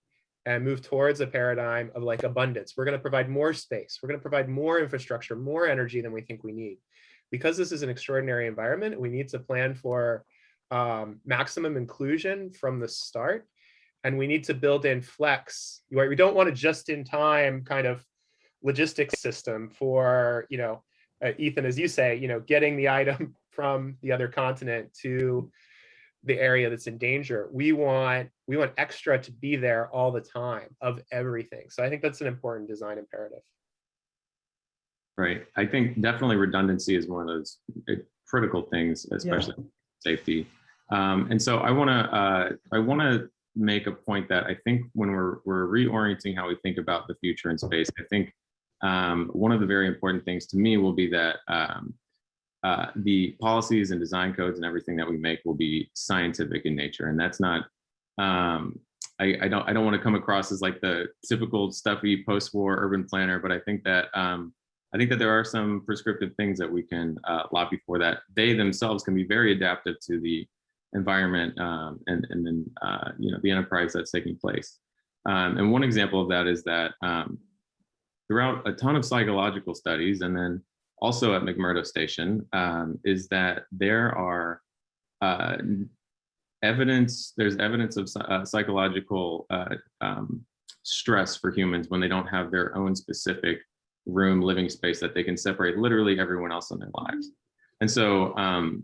and move towards a paradigm of like abundance. We're going to provide more space. We're going to provide more infrastructure, more energy than we think we need. Because this is an extraordinary environment, we need to plan for maximum inclusion from the start. And we need to build in flex. We don't want a just-in-time kind of logistics system for, you know, Ethan, as you say, you know, getting the item from the other continent to the area that's in danger. We want extra to be there all the time of everything. So I think that's an important design imperative. Right. I think definitely redundancy is one of those critical things, especially safety. And so I want to make a point that I think when we're reorienting how we think about the future in space, I think one of the very important things to me will be that the policies and design codes and everything that we make will be scientific in nature, and that's not. I don't want to come across as like the typical stuffy post-war urban planner, but I think that I think that there are some prescriptive things that we can lobby for, that they themselves can be very adaptive to the environment and then the enterprise that's taking place. And one example of that is that throughout a ton of psychological studies, and then also at McMurdo Station, is that there are there's evidence of psychological stress for humans when they don't have their own specific room, living space that they can separate literally everyone else in their lives. And so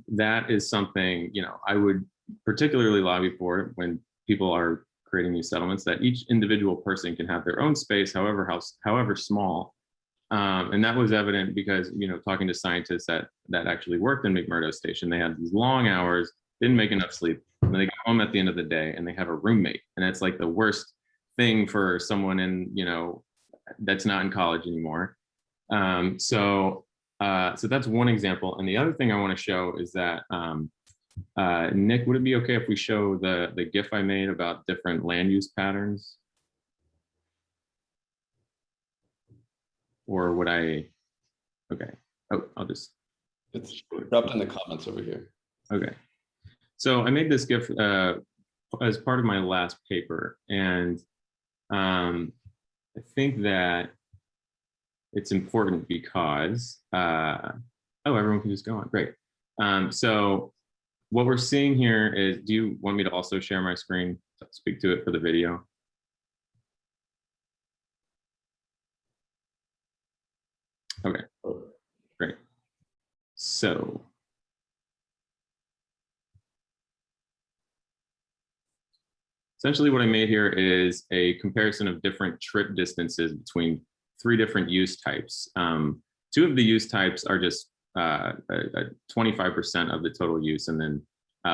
that is something, I would particularly lobby for when people are creating these settlements, that each individual person can have their own space, however small. And that was evident because, talking to scientists that actually worked in McMurdo Station, they had these long hours, didn't make enough sleep, and then they go home at the end of the day and they have a roommate. And it's like the worst thing for someone that's not in college anymore. So that's one example. And the other thing I want to show is that, Nick, would it be okay if we show the GIF I made about different land use patterns? Or would I? Okay. Oh, I'll just. It's dropped in the comments over here. Okay. So I made this GIF as part of my last paper, and I think that it's important because everyone can just go on. Great. So what we're seeing here is, do you want me to also share my screen to speak to it for the video? Okay, great. So essentially what I made here is a comparison of different trip distances between 3 different use types. 2 of the use types are just 25% of the total use, and then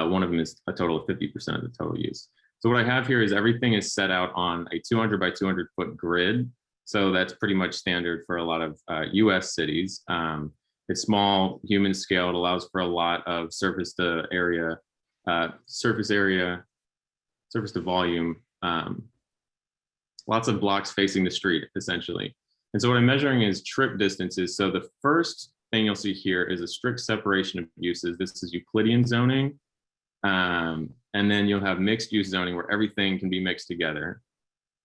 one of them is a total of 50% of the total use. So what I have here is everything is set out on a 200 by 200 foot grid. So that's pretty much standard for a lot of US cities. It's small, human scale. It allows for a lot of surface to volume, lots of blocks facing the street, essentially. And so what I'm measuring is trip distances. So the first thing you'll see here is a strict separation of uses. This is Euclidean zoning. And then you'll have mixed use zoning, where everything can be mixed together.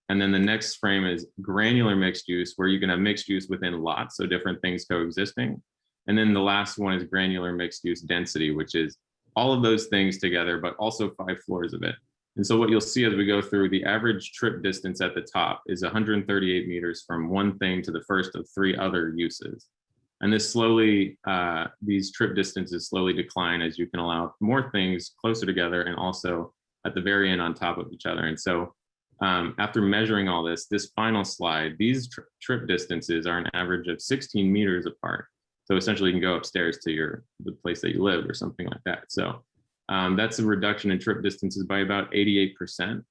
And then the next frame is granular mixed use, where you can have mixed use within lots, so different things coexisting. And then the last one is granular mixed use density, which is all of those things together, but also 5 floors of it. And so what you'll see as we go through, the average trip distance at the top is 138 meters from one thing to the first of 3 other uses. And this these trip distances slowly decline as you can allow more things closer together and also at the very end on top of each other. And so after measuring all this final slide, these trip distances are an average of 16 meters apart. So essentially you can go upstairs to the place that you live or something like that. So that's a reduction in trip distances by about 88%.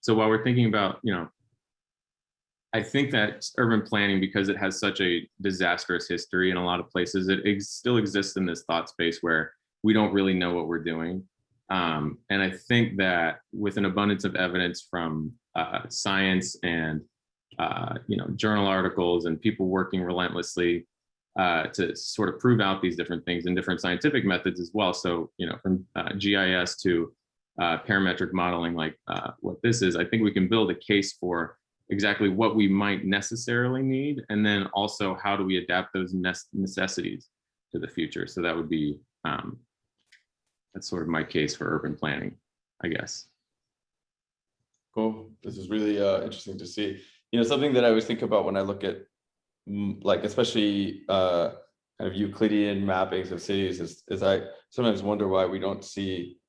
So while we're thinking about, I think that urban planning, because it has such a disastrous history in a lot of places, it still exists in this thought space where we don't really know what we're doing. And I think that with an abundance of evidence from science and journal articles and people working relentlessly to sort of prove out these different things and different scientific methods as well. So from GIS to parametric modeling, like what this is, I think we can build a case for exactly what we might necessarily need, and then also how do we adapt those necessities to the future. So that would be that's sort of my case for urban planning, I guess. Cool. This is really interesting to see. Something that I always think about when I look at especially kind of Euclidean mappings of cities is I sometimes wonder why we don't see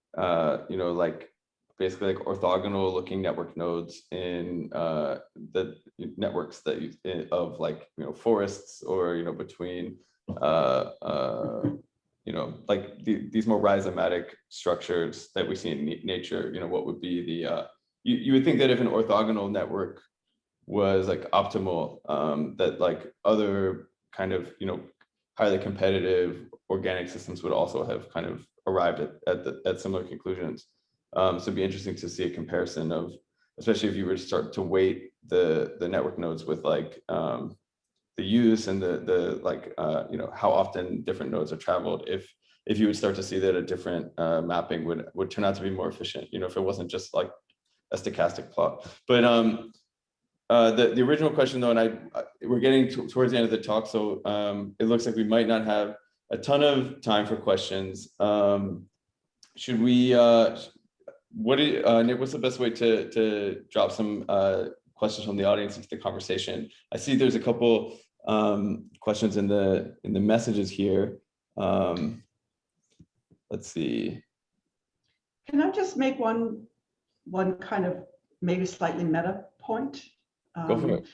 basically like orthogonal looking network nodes in the networks of forests or between these more rhizomatic structures that we see in nature. What would be the you would think that if an orthogonal network was optimal, that other kind of highly competitive organic systems would also have kind of arrived at similar conclusions. So it'd be interesting to see a comparison of, especially if you were to start to weight the network nodes with use and the like, you know, how often different nodes are traveled, if you would start to see that a different mapping would turn out to be more efficient, you know, if it wasn't just like a stochastic plot. But the original question though, and we're getting towards the end of the talk, so it looks like we might not have a ton of time for questions. Should we, Nick, what's the best way to drop some questions from the audience into the conversation? I see there's a couple questions in the messages here. Let's see. Can I just make one kind of maybe slightly meta point? Go for it.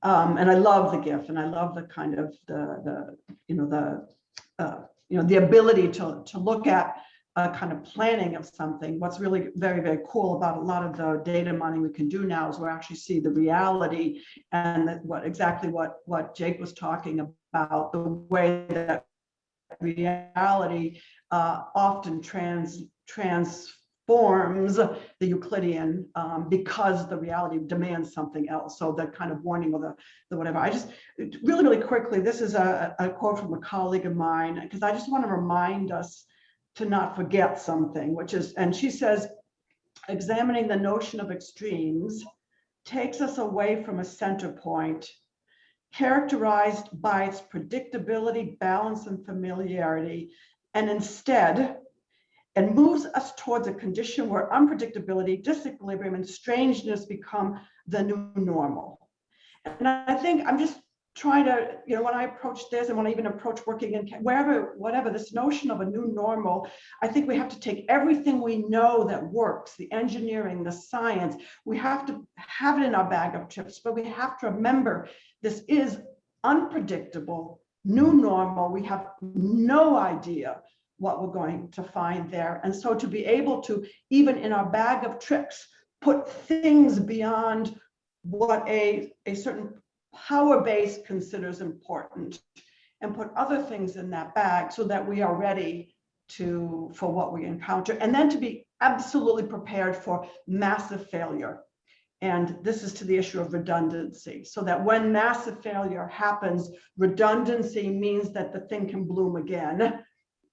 And I love the GIF, and I love the kind of the ability to look at a kind of planning of something. What's really very, very cool about a lot of the data mining we can do now is we actually see the reality and exactly what Jake was talking about, the way that reality often transforms the Euclidean because the reality demands something else. So that kind of warning or the whatever. I just really quickly, this is a quote from a colleague of mine, because I just want to remind us to not forget something, which is, and she says, examining the notion of extremes takes us away from a center point characterized by its predictability, balance, and familiarity, and instead, and moves us towards a condition where unpredictability, disequilibrium, and strangeness become the new normal. And I think I'm just trying to, you know, when I approach this and when I even approach working in wherever, whatever, this notion of a new normal, I think we have to take everything we know that works, the engineering, the science, we have to have it in our bag of chips, but we have to remember this is unpredictable, new normal. We have no idea what we're going to find there. And so to be able to, even in our bag of tricks, put things beyond what a certain power base considers important and put other things in that bag so that we are ready for what we encounter, and then to be absolutely prepared for massive failure. And this is to the issue of redundancy, so that when massive failure happens, redundancy means that the thing can bloom again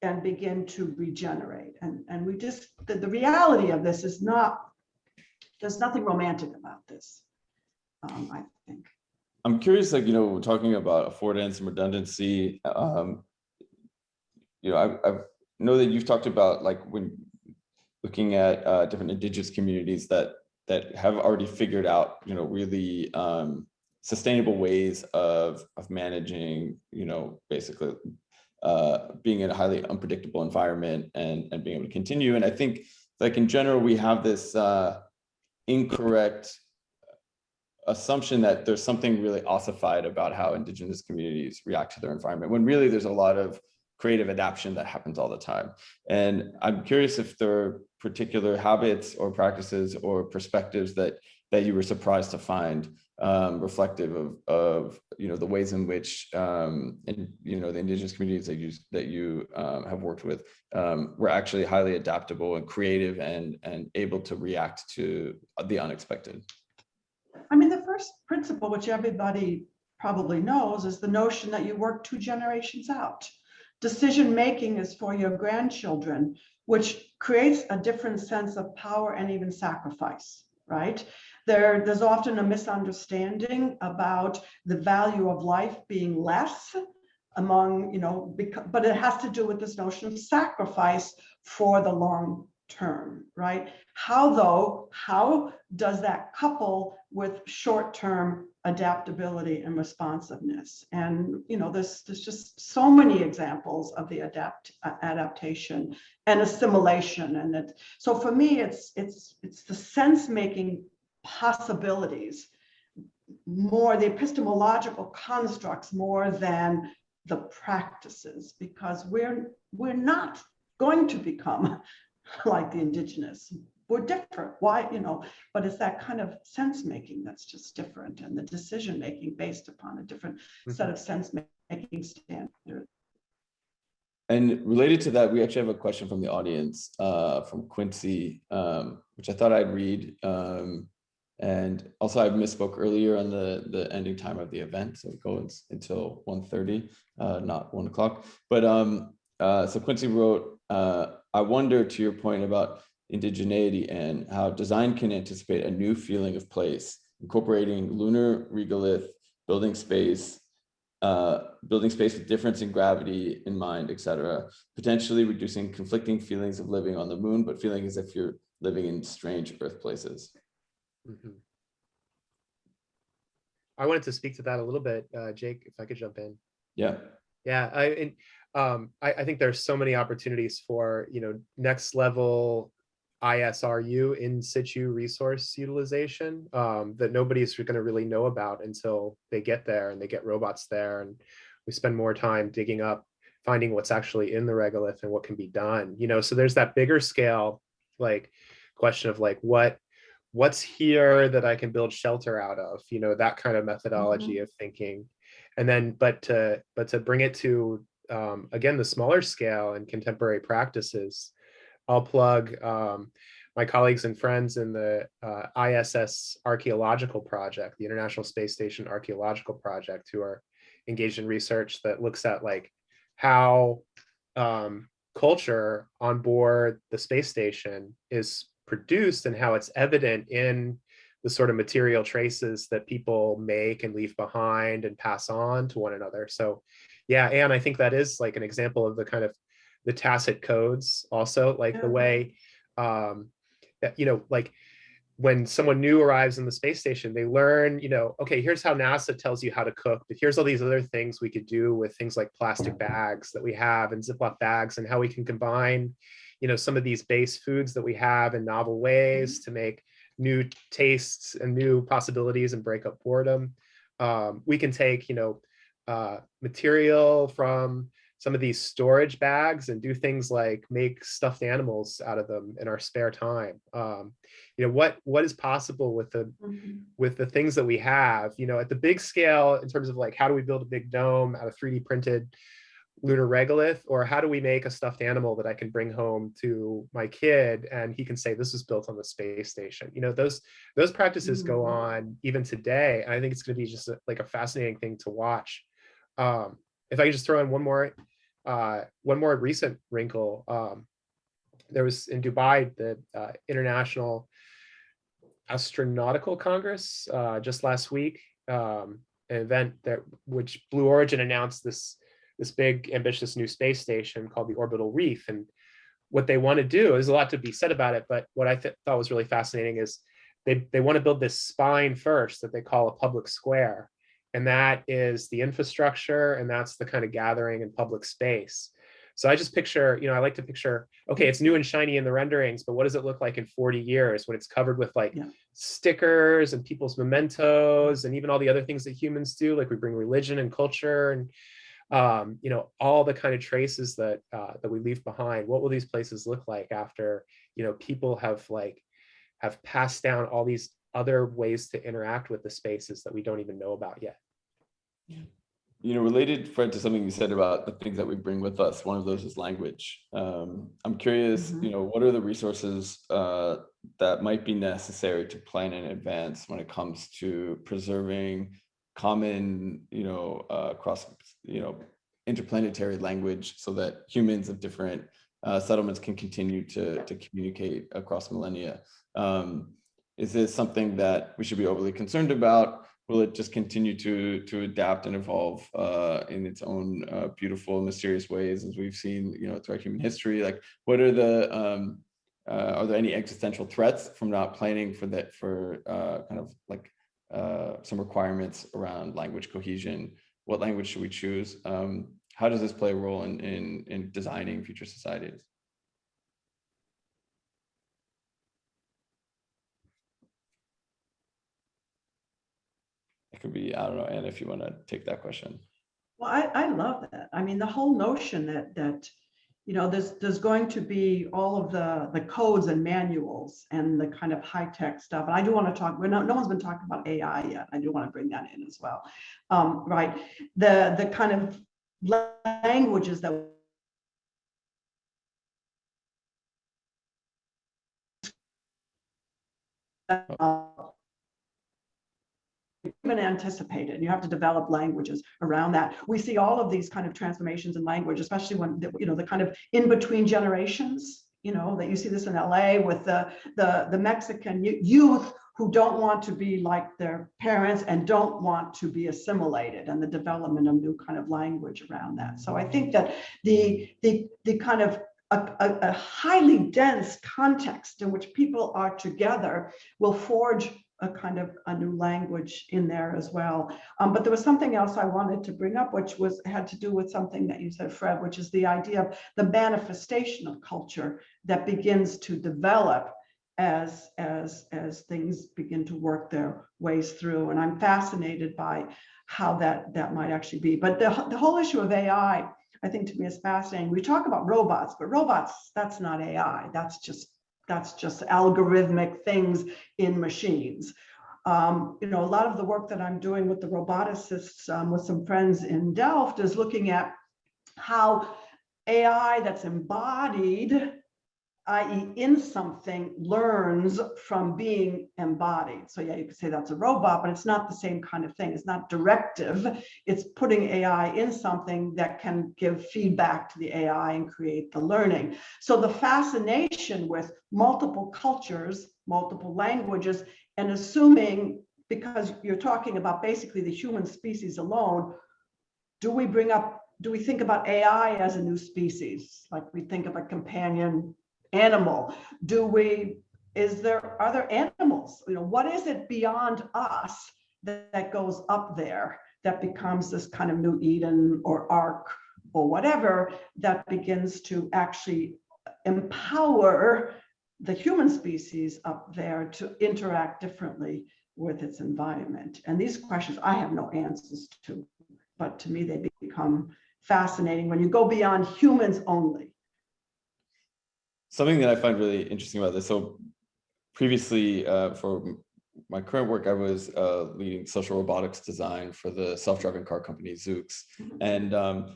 and begin to regenerate. And we just, the reality of this is not, there's nothing romantic about this, I think. I'm curious, like, you know, talking about affordance and redundancy, you know, I know that you've talked about, like, when looking at different indigenous communities that have already figured out, you know, really sustainable ways of managing, you know, basically being in a highly unpredictable environment and being able to continue. And I think, like, in general, we have this incorrect assumption that there's something really ossified about how indigenous communities react to their environment, when really there's a lot of creative adaptation that happens all the time. And I'm curious if there are particular habits or practices or perspectives that you were surprised to find reflective of you know, the ways in which you know, the indigenous communities that you have worked with were actually highly adaptable and creative and able to react to the unexpected. I mean, the first principle, which everybody probably knows, is the notion that you work 2 generations out. Decision making is for your grandchildren, which creates a different sense of power and even sacrifice, right? There's often a misunderstanding about the value of life being less among, you know, but it has to do with this notion of sacrifice for the long term, right? How does that couple with short-term adaptability and responsiveness? And, you know, there's just so many examples of the adaptation and assimilation. And so for me, it's the sense-making possibilities, more the epistemological constructs more than the practices, because we're not going to become like the indigenous. We're different. Why, you know, but it's that kind of sense making that's just different, and the decision making based upon a different set of sense making standards. And related to that, we actually have a question from the audience from Quincy, which I thought I'd read. And And also I misspoke earlier on the ending time of the event. So it goes until 1:30, not 1 o'clock. But so Quincy wrote, I wonder, to your point about indigeneity and how design can anticipate a new feeling of place, incorporating lunar regolith, building space with difference in gravity in mind, etc., potentially reducing conflicting feelings of living on the moon, but feeling as if you're living in strange Earth places. Mhm. I wanted to speak to that a little bit, Jake, if I could jump in. Yeah. Yeah, I think there's so many opportunities for, next level ISRU, in situ resource utilization, that nobody's going to really know about until they get there and they get robots there, and we spend more time digging up, finding what's actually in the regolith and what can be done. So there's that bigger scale, like, question of like, what's here that I can build shelter out of, that kind of methodology of thinking. And then, but to bring it to, again, the smaller scale and contemporary practices, I'll plug my colleagues and friends in the ISS archaeological project, the International Space Station Archaeological Project, who are engaged in research that looks at like how culture on board the space station is produced and how it's evident in the sort of material traces that people make and leave behind and pass on to one another. So yeah, and I think that is like an example of the kind of the tacit codes also, like the way that, like when someone new arrives in the space station, they learn, okay, here's how NASA tells you how to cook, but here's all these other things we could do with things like plastic bags that we have and Ziploc bags, and how we can combine, some of these base foods that we have in novel ways to make new tastes and new possibilities and break up boredom. We can take, material from some of these storage bags and do things like make stuffed animals out of them in our spare time. What is possible with the things that we have, at the big scale, in terms of like, how do we build a big dome out of 3D printed lunar regolith, or how do we make a stuffed animal that I can bring home to my kid and he can say this was built on the space station? Those practices go on even today, and I think it's going to be just like a fascinating thing to watch. If I could just throw in one more recent wrinkle, there was in Dubai the International Astronautical Congress just last week, an event which Blue Origin announced this big ambitious new space station called the Orbital Reef. And what they want to do, there's a lot to be said about it, but what I thought was really fascinating is they want to build this spine first that they call a public square. And that is the infrastructure, and that's the kind of gathering and public space. So I just picture, I like to picture, okay, it's new and shiny in the renderings, but what does it look like in 40 years when it's covered with like stickers and people's mementos and even all the other things that humans do, like we bring religion and culture and all the kind of traces that we leave behind. What will these places look like after, people have passed down all these other ways to interact with the spaces that we don't even know about yet? Related, Fred, to something you said about the things that we bring with us, one of those is language. I'm curious, what are the resources that might be necessary to plan in advance when it comes to preserving common, across, interplanetary language, so that humans of different settlements can continue to communicate across millennia? Is this something that we should be overly concerned about? Will it just continue to adapt and evolve in its own beautiful, mysterious ways, as we've seen, throughout human history? Like, what are are there any existential threats from not planning for that, for kind of like some requirements around language cohesion? What language should we choose? How does this play a role in designing future societies? It could be, I don't know, Anna, if you want to take that question. Well, I love that. I mean, the whole notion that there's going to be all of the codes and manuals and the kind of high tech stuff. And I do want to talk. No one's been talking about AI yet. I do want to bring that in as well. Right. The kind of languages that even anticipated. You have to develop languages around that. We see all of these kind of transformations in language, especially when, the kind of in between generations, that you see this in LA with the Mexican youth who don't want to be like their parents and don't want to be assimilated, and the development of new kind of language around that. So I think that the kind of a highly dense context in which people are together will forge a kind of a new language in there as well. But there was something else I wanted to bring up, which had to do with something that you said, Fred, which is the idea of the manifestation of culture that begins to develop as things begin to work their ways through. And I'm fascinated by how that might actually be. But the whole issue of AI, I think, to me, is fascinating. We talk about robots, but robots, that's not AI. That's just algorithmic things in machines. A lot of the work that I'm doing with the roboticists, with some friends in Delft, is looking at how AI that's embodied, i.e. in something, learns from being embodied. So yeah, you could say that's a robot, but it's not the same kind of thing. It's not directive. It's putting AI in something that can give feedback to the AI and create the learning. So the fascination with multiple cultures, multiple languages, and assuming, because you're talking about basically the human species alone, do we think about AI as a new species? Like we think of a companion animal? Are there animals? What is it beyond us that goes up there that becomes this kind of new Eden or Ark or whatever that begins to actually empower the human species up there to interact differently with its environment? And these questions I have no answers to, but to me they become fascinating when you go beyond humans only. Something that I find really interesting about this. So previously, for my current work, I was leading social robotics design for the self-driving car company Zoox. And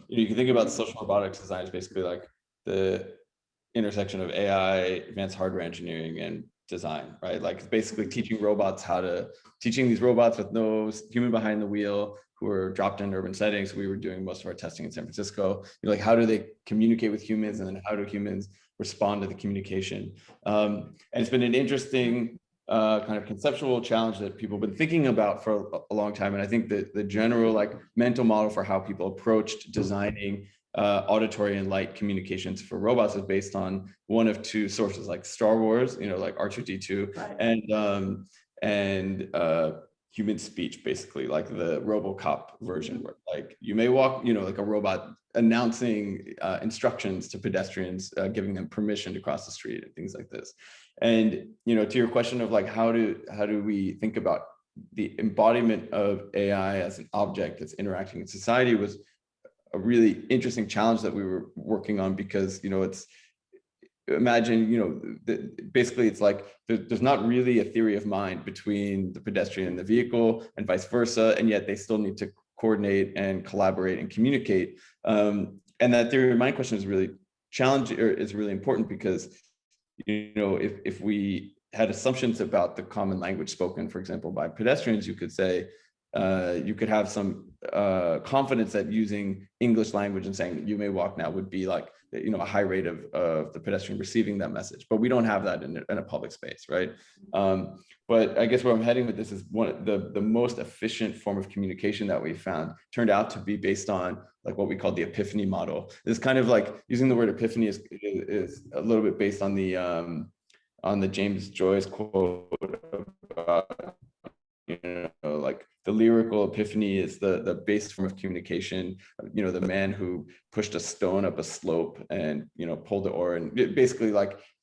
you can think about social robotics design as basically like the intersection of AI, advanced hardware engineering, and design, right? Like basically teaching these robots with no human behind the wheel, who are dropped in urban settings. We were doing most of our testing in San Francisco. Like, how do they communicate with humans, and then how do humans respond to the communication? And it's been an interesting kind of conceptual challenge that people have been thinking about for a long time. And I think that the general mental model for how people approached designing auditory and light communications for robots is based on one of two sources, like Star Wars, like R2-D2, right, and human speech, basically, like the RoboCop version, where you may walk, like a robot announcing instructions to pedestrians, giving them permission to cross the street and things like this. And to your question of how do we think about the embodiment of AI as an object that's interacting in society was a really interesting challenge that we were working on, because imagine basically it's like there's not really a theory of mind between the pedestrian and the vehicle and vice versa, and yet they still need to coordinate and collaborate and communicate. And that theory of mind question is really challenging, or is really important, because if we had assumptions about the common language spoken, for example, by pedestrians, you could say you could have some confidence that using English language and saying "you may walk now" would be like a high rate of the pedestrian receiving that message. But we don't have that in a public space, right? But I guess where I'm heading with this is the most efficient form of communication that we found turned out to be based on what we call the epiphany model. It's kind of like using the word epiphany is a little bit based on the James Joyce quote about the lyrical epiphany is the base form of communication. The man who pushed a stone up a slope and pulled the oar, and basically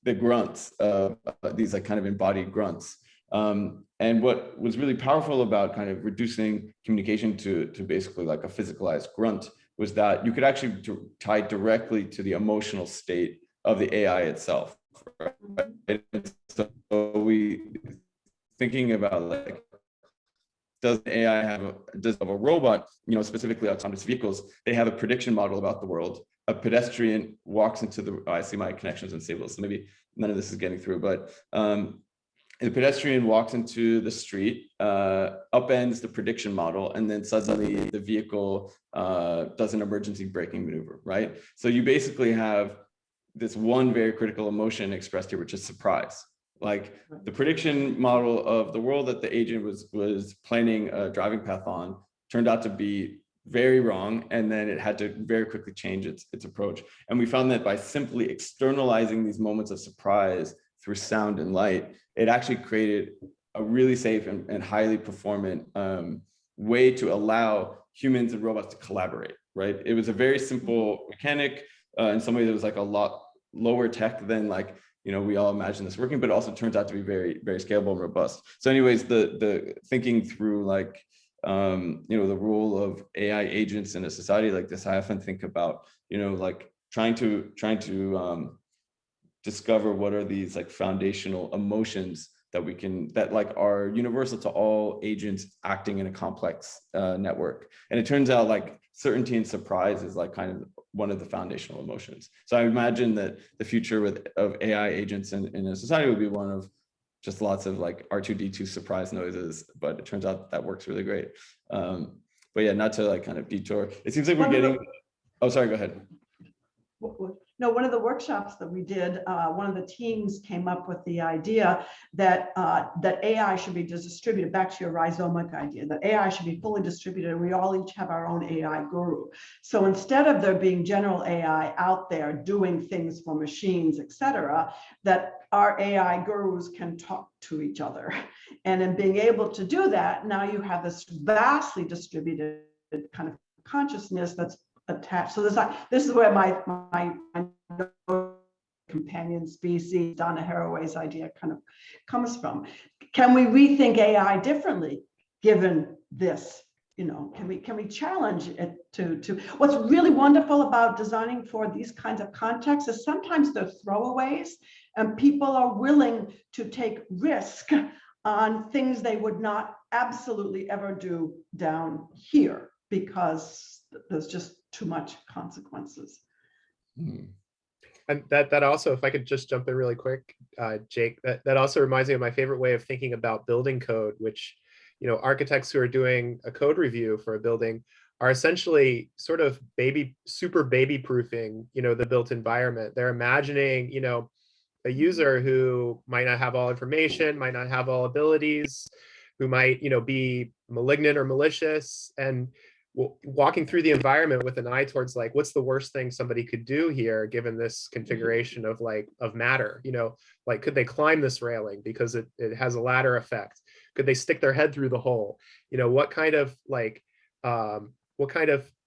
the grunts, these kind of embodied grunts. And what was really powerful about kind of reducing communication to basically a physicalized grunt was that you could actually tie directly to the emotional state of the AI itself. Right? So we thinking about does AI does a robot, specifically autonomous vehicles, they have a prediction model about the world. A pedestrian walks into I see my connections unstable, so maybe none of this is getting through, but the pedestrian walks into the street, upends the prediction model, and then suddenly the vehicle does an emergency braking maneuver, right? So you basically have this one very critical emotion expressed here, which is surprise. Like the prediction model of the world that the agent was planning a driving path on turned out to be very wrong, and then it had to very quickly change its approach. And we found that by simply externalizing these moments of surprise through sound and light, it actually created a really safe and highly performant way to allow humans and robots to collaborate, right? It was a very simple mechanic. In some ways, it was like a lot lower tech than like, we all imagine this working, but it also turns out to be very, very scalable and robust. So anyways, the thinking through like, the role of AI agents in a society like this, I often think about, like trying to discover what are these like foundational emotions that like are universal to all agents acting in a complex network. And it turns out like certainty and surprise is like kind of one of the foundational emotions. So I imagine that the future of AI agents in a society would be one of just lots of like R2D2 surprise noises, but it turns out that works really great. But yeah, not to like kind of detour. It seems like we're getting, oh, sorry, go ahead. No, one of the workshops that we did, one of the teams came up with the idea that that AI should be distributed, back to your rhizomic idea, that AI should be fully distributed, and we all each have our own AI guru. So instead of there being general AI out there doing things for machines, etc., that our AI gurus can talk to each other. And in being able to do that, now you have this vastly distributed kind of consciousness that's attached. So this is where my companion species, Donna Haraway's idea kind of comes from. Can we rethink AI differently given this? Can we challenge it to what's really wonderful about designing for these kinds of contexts is sometimes they're throwaways and people are willing to take risk on things they would not absolutely ever do down here because there's just too much consequences. And that also, if I could just jump in really quick, Jake, that also reminds me of my favorite way of thinking about building code, which, architects who are doing a code review for a building are essentially sort of super baby proofing, the built environment. They're imagining, a user who might not have all information, might not have all abilities, who might, be malignant or malicious, and walking through the environment with an eye towards like, what's the worst thing somebody could do here, given this configuration of matter, like, could they climb this railing because it has a ladder effect? Could they stick their head through the hole? What kind of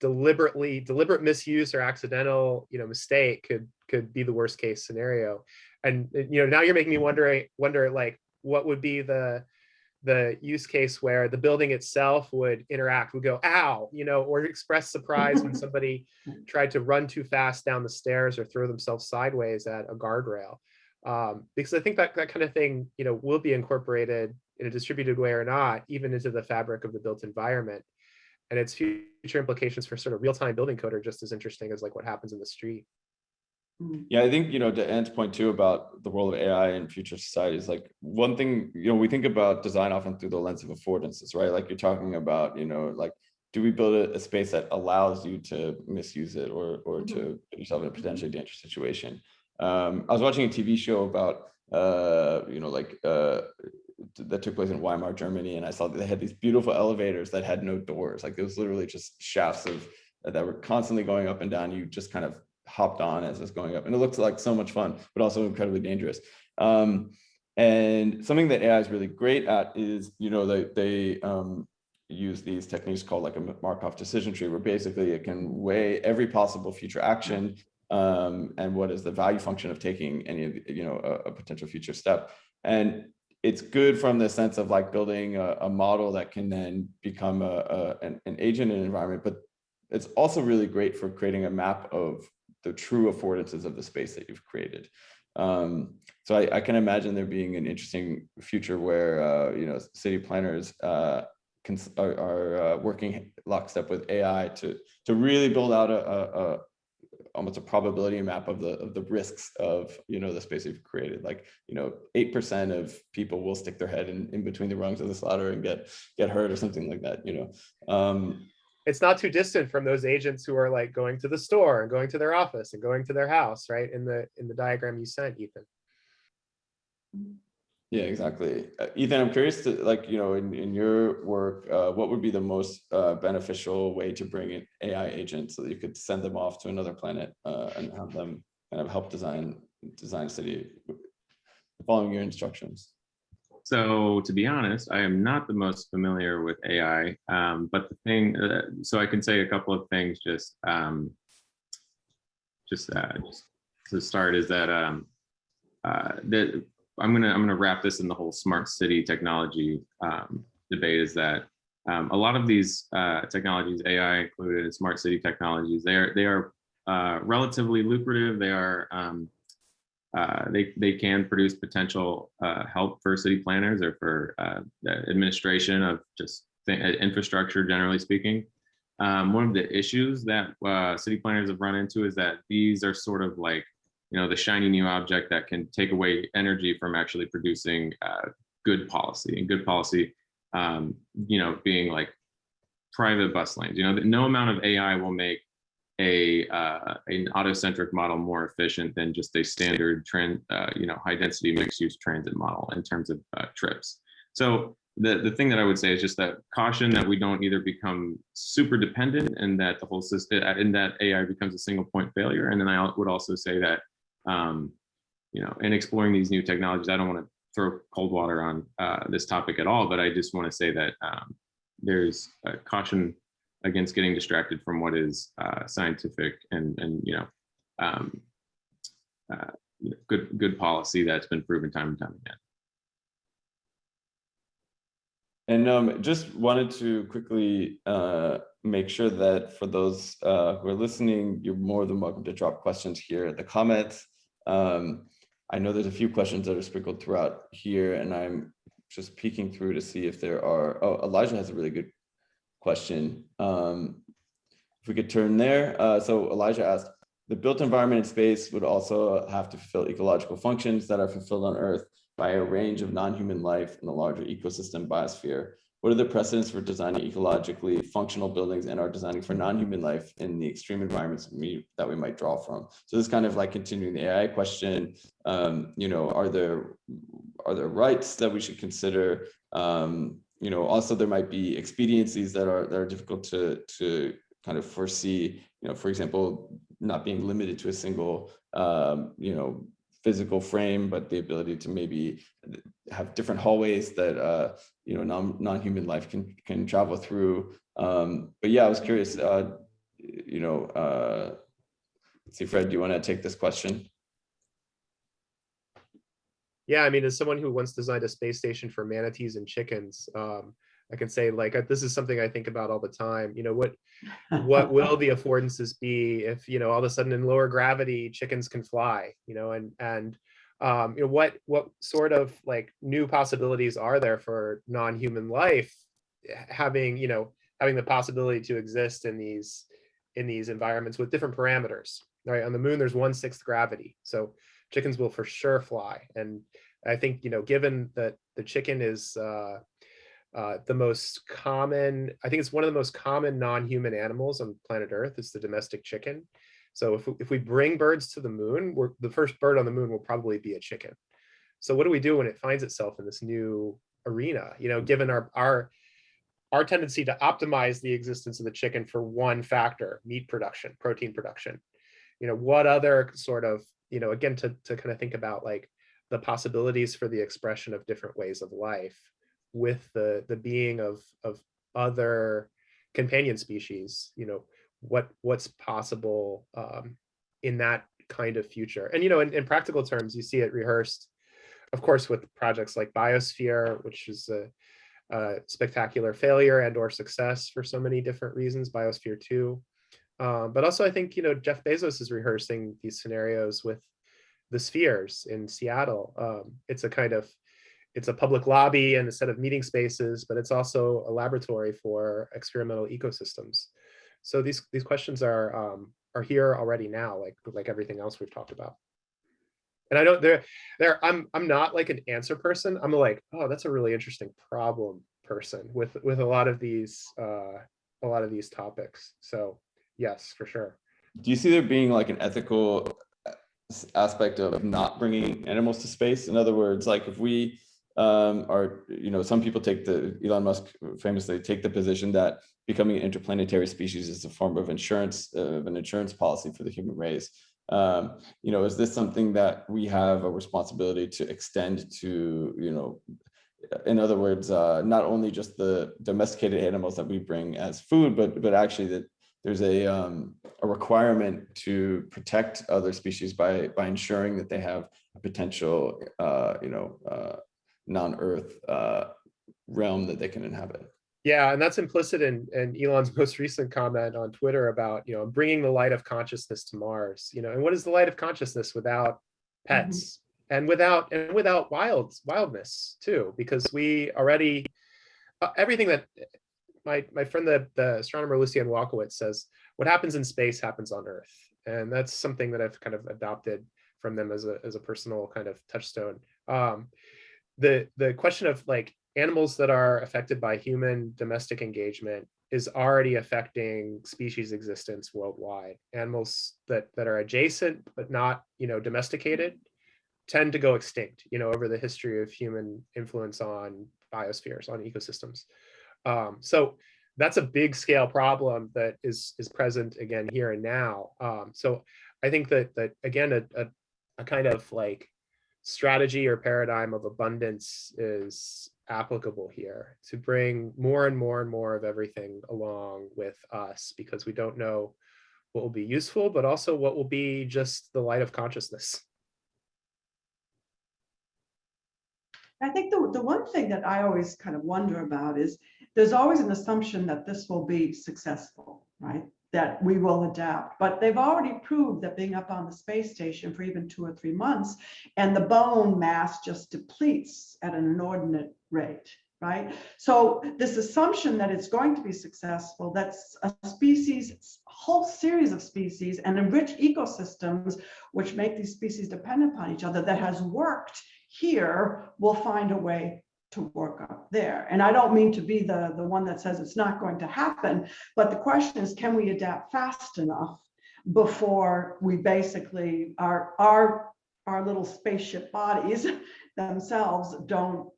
deliberate misuse or accidental, mistake could be the worst case scenario? And, now you're making me wonder like, what would be the use case where the building itself would go, ow, or express surprise when somebody tried to run too fast down the stairs or throw themselves sideways at a guardrail. Because I think that kind of thing, will be incorporated in a distributed way or not, even into the fabric of the built environment. And its future implications for sort of real-time building code are just as interesting as like what happens in the street. Yeah, I think, to Anne's point too about the role of AI in future societies, like one thing, we think about design often through the lens of affordances, right? Like you're talking about, like, do we build a space that allows you to misuse it or to put yourself in a potentially dangerous situation? I was watching a TV show about, that took place in Weimar, Germany, and I saw that they had these beautiful elevators that had no doors. Like it was literally just shafts that were constantly going up and down. You just kind of hopped on as it's going up, and it looks like so much fun, but also incredibly dangerous. And something that AI is really great at is, they use these techniques called like a Markov decision tree, where basically it can weigh every possible future action and what is the value function of taking any of a potential future step. And it's good from the sense of like building a model that can then become an agent in an environment, but it's also really great for creating a map of the true affordances of the space that you've created. So I can imagine there being an interesting future where city planners are working lockstep with AI to really build out almost a probability map of the risks of, the space we've created. Like, 8% of people will stick their head in between the rungs of this ladder and get hurt or something like that. It's not too distant from those agents who are like going to the store and going to their office and going to their house, right? In the diagram you sent, Ethan. Yeah, exactly. Ethan, I'm curious to, like, in your work, what would be the most beneficial way to bring in AI agents so that you could send them off to another planet and have them kind of help design a city following your instructions? So to be honest, I am not the most familiar with AI, but the thing, so I can say a couple of things just to start is that that I'm gonna wrap this in the whole smart city technology debate. Is that a lot of these technologies, AI included, and smart city technologies, they are relatively lucrative. They are they can produce potential help for city planners or for the administration of just infrastructure, generally speaking. One of the issues that city planners have run into is that these are sort of like, the shiny new object that can take away energy from actually producing good policy. And good policy, being like private bus lanes. No amount of AI will make an autocentric model more efficient than just a standard high density mixed use transit model in terms of trips. So the thing that I would say is just that caution that we don't either become super dependent and that the whole system, and that AI becomes a single point failure. And then I would also say that, in exploring these new technologies, I don't want to throw cold water on this topic at all, but I just want to say that there's a caution against getting distracted from what is scientific and good policy that's been proven time and time again. And just wanted to quickly make sure that for those who are listening, you're more than welcome to drop questions here in the comments. I know there's a few questions that are sprinkled throughout here, and I'm just peeking through to see if there are. Oh, Elijah has a really good question. If we could turn there. So Elijah asked, the built environment in space would also have to fulfill ecological functions that are fulfilled on Earth by a range of non-human life in the larger ecosystem biosphere. What are the precedents for designing ecologically functional buildings and are designing for non-human life in the extreme environments that we might draw from? So this is kind of like continuing the AI question. Are there rights that we should consider? Also there might be expediencies that are difficult to kind of foresee. For example, not being limited to a single, physical frame, but the ability to maybe have different hallways that non-human life can travel through. But yeah, I was curious. Let's see, Fred, do you want to take this question? Yeah, I mean, as someone who once designed a space station for manatees and chickens, I can say, like, this is something I think about all the time. What will the affordances be if, all of a sudden in lower gravity chickens can fly, and what sort of like new possibilities are there for non-human life having the possibility to exist in these environments with different parameters, right? On the moon, there's 1/6 gravity, so chickens will for sure fly. And I think, given that the chicken is the most common, I think it's one of the most common non-human animals on planet Earth is the domestic chicken. So if we bring birds to the moon, the first bird on the moon will probably be a chicken. So what do we do when it finds itself in this new arena? Given our tendency to optimize the existence of the chicken for one factor, meat production, protein production. What other sort of, again, to kind of think about like the possibilities for the expression of different ways of life with the being of other companion species, what's possible in that kind of future. And in practical terms, you see it rehearsed, of course, with projects like Biosphere, which is a spectacular failure and or success for so many different reasons, Biosphere 2. But also I think Jeff Bezos is rehearsing these scenarios with the Spheres in Seattle. It's a public lobby and a set of meeting spaces, but it's also a laboratory for experimental ecosystems. So these questions are are here already now, like everything else we've talked about. And I don't I'm not like an answer person. I'm like, oh, that's a really interesting problem person with a lot of these topics. So yes, for sure. Do you see there being like an ethical aspect of not bringing animals to space? In other words, like if we are, some people Elon Musk famously take the position that becoming an interplanetary species is a form of insurance, an insurance policy for the human race. Is this something that we have a responsibility to extend to, in other words, not only just the domesticated animals that we bring as food, but actually that there's a requirement to protect other species by ensuring that they have a potential, non-Earth realm that they can inhabit. Yeah, and that's implicit in Elon's most recent comment on Twitter about, bringing the light of consciousness to Mars. And what is the light of consciousness without pets and without wildness too? Because we already everything that my friend the astronomer Lucian Walkowitz says, what happens in space happens on Earth, and that's something that I've kind of adopted from them as a personal kind of touchstone. The question of like animals that are affected by human domestic engagement is already affecting species existence worldwide. Animals that are adjacent but not domesticated tend to go extinct over the history of human influence on biospheres, on ecosystems. So that's a big scale problem that is present again here and now. So I think that again a kind of like strategy or paradigm of abundance is applicable here, to bring more and more and more of everything along with us, because we don't know what will be useful, but also what will be just the light of consciousness. I think the one thing that I always kind of wonder about is there's always an assumption that this will be successful, right? That we will adapt, but they've already proved that being up on the space station for even 2 or 3 months and the bone mass just depletes at an inordinate rate, right? So this assumption that it's going to be successful, that's a species, whole series of species and enriched ecosystems, which make these species dependent upon each other, that has worked here, will find a way to work up there. And I don't mean to be the one that says it's not going to happen, but the question is, can we adapt fast enough before we basically our little spaceship bodies themselves don't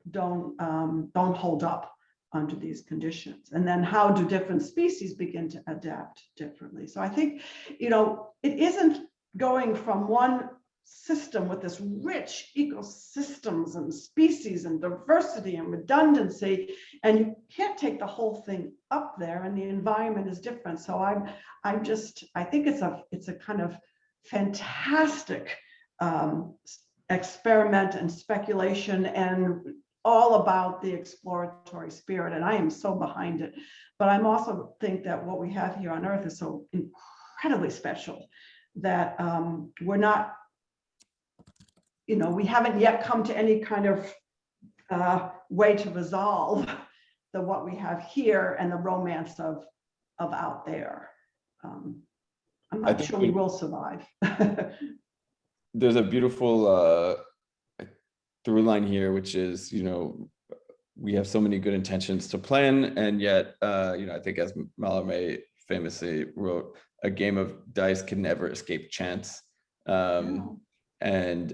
hold up under these conditions? And then how do different species begin to adapt differently? So I think, it isn't going from one system with this rich ecosystems and species and diversity and redundancy, and you can't take the whole thing up there, and the environment is different. So I think it's a kind of fantastic experiment and speculation, and all about the exploratory spirit, and I am so behind it. But I'm also think that what we have here on Earth is so incredibly special that we're not, we haven't yet come to any kind of way to resolve what we have here and the romance of out there. I'm not sure we will survive. There's a beautiful through line here, which is, we have so many good intentions to plan, and yet, I think as Mallarmé famously wrote, a game of dice can never escape chance. And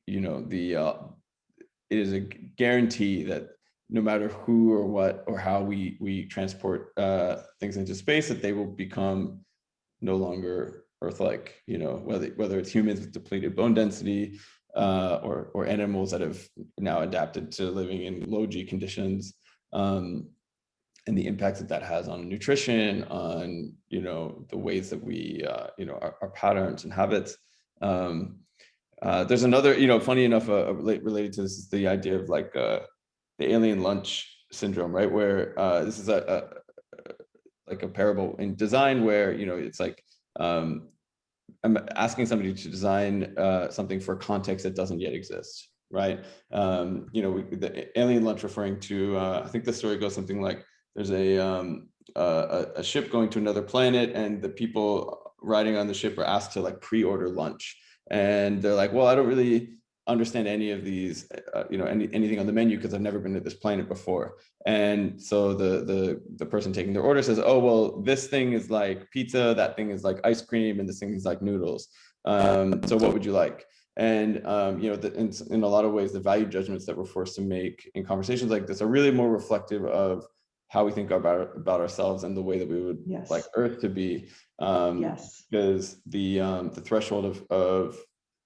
it is a guarantee that no matter who or what or how we transport things into space, that they will become no longer Earth-like. Whether it's humans with depleted bone density, or animals that have now adapted to living in low G conditions, and the impact that has on nutrition, on the ways that we our patterns and habits. There's another, funny enough, related to this is the idea of like the alien lunch syndrome, right? Where this is like a parable in design where, it's like, I'm asking somebody to design something for a context that doesn't yet exist, right? The alien lunch referring to, I think the story goes something like, there's a ship going to another planet, and the people riding on the ship are asked to like pre-order lunch, and they're like, well, I don't really understand any of these, anything on the menu because I've never been to this planet before. And so the person taking their order says, oh, well, this thing is like pizza, that thing is like ice cream, and this thing is like noodles. So what would you like? And in a lot of ways, the value judgments that we're forced to make in conversations like this are really more reflective of how we think about ourselves and the way that we would like Earth to be. Because the threshold of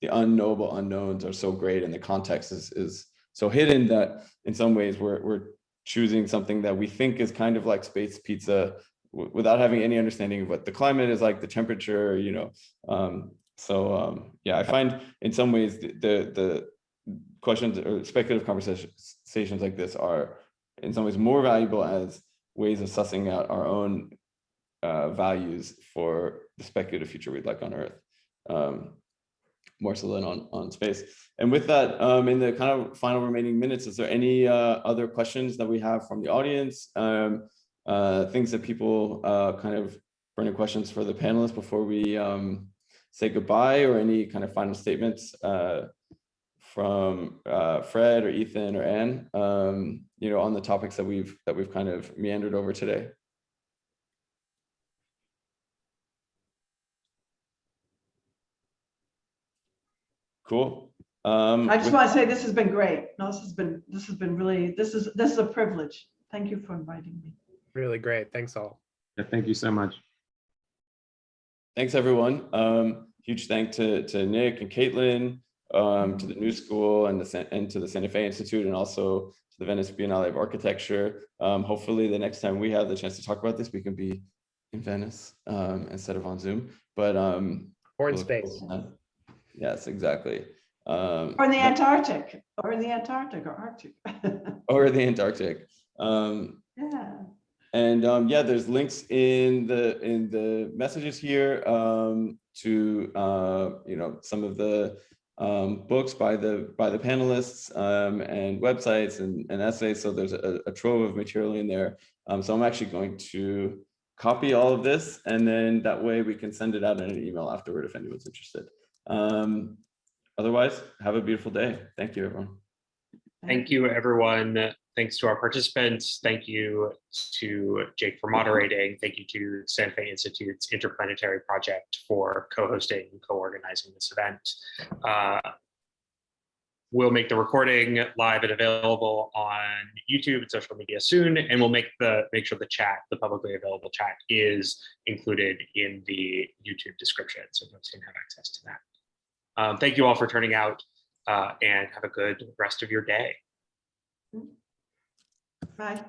the unknowable unknowns are so great, and the context is so hidden that in some ways we're choosing something that we think is kind of like space pizza without having any understanding of what the climate is like, the temperature, I find in some ways the questions or speculative conversations like this are in some ways more valuable as ways of sussing out our own values for the speculative future we'd like on Earth. More so than on space. And with that, in the kind of final remaining minutes, is there any other questions that we have from the audience? Things that people kind of burning questions for the panelists before we say goodbye, or any kind of final statements from Fred or Ethan or Anne, on the topics that we've kind of meandered over today? Cool. I just want to say this has been great. No, this has been really, this is a privilege. Thank you for inviting me. Really great. Thanks all. Yeah, thank you so much. Thanks everyone. Huge thank to Nick and Caitlin, to the New School and to the Santa Fe Institute, and also to the Venice Biennale of Architecture. Hopefully the next time we have the chance to talk about this, we can be in Venice instead of on Zoom. But or in space. Yes, exactly. Or in the Antarctic, or in the Antarctic, or Arctic. Or the Antarctic. Yeah. And there's links in the messages here to some of the books by the panelists and websites and essays. So there's a trove of material in there. So I'm actually going to copy all of this, and then that way we can send it out in an email afterward if anyone's interested. Otherwise, have a beautiful day. Thank you, everyone. Thank you, everyone. Thanks to our participants. Thank you to Jake for moderating. Thank you to Santa Fe Institute's Interplanetary Project for co-hosting and co-organizing this event. We'll make the recording live and available on YouTube and social media soon, and we'll make sure the chat, the publicly available chat, is included in the YouTube description, so folks can have access to that. Thank you all for turning out, and have a good rest of your day. Bye.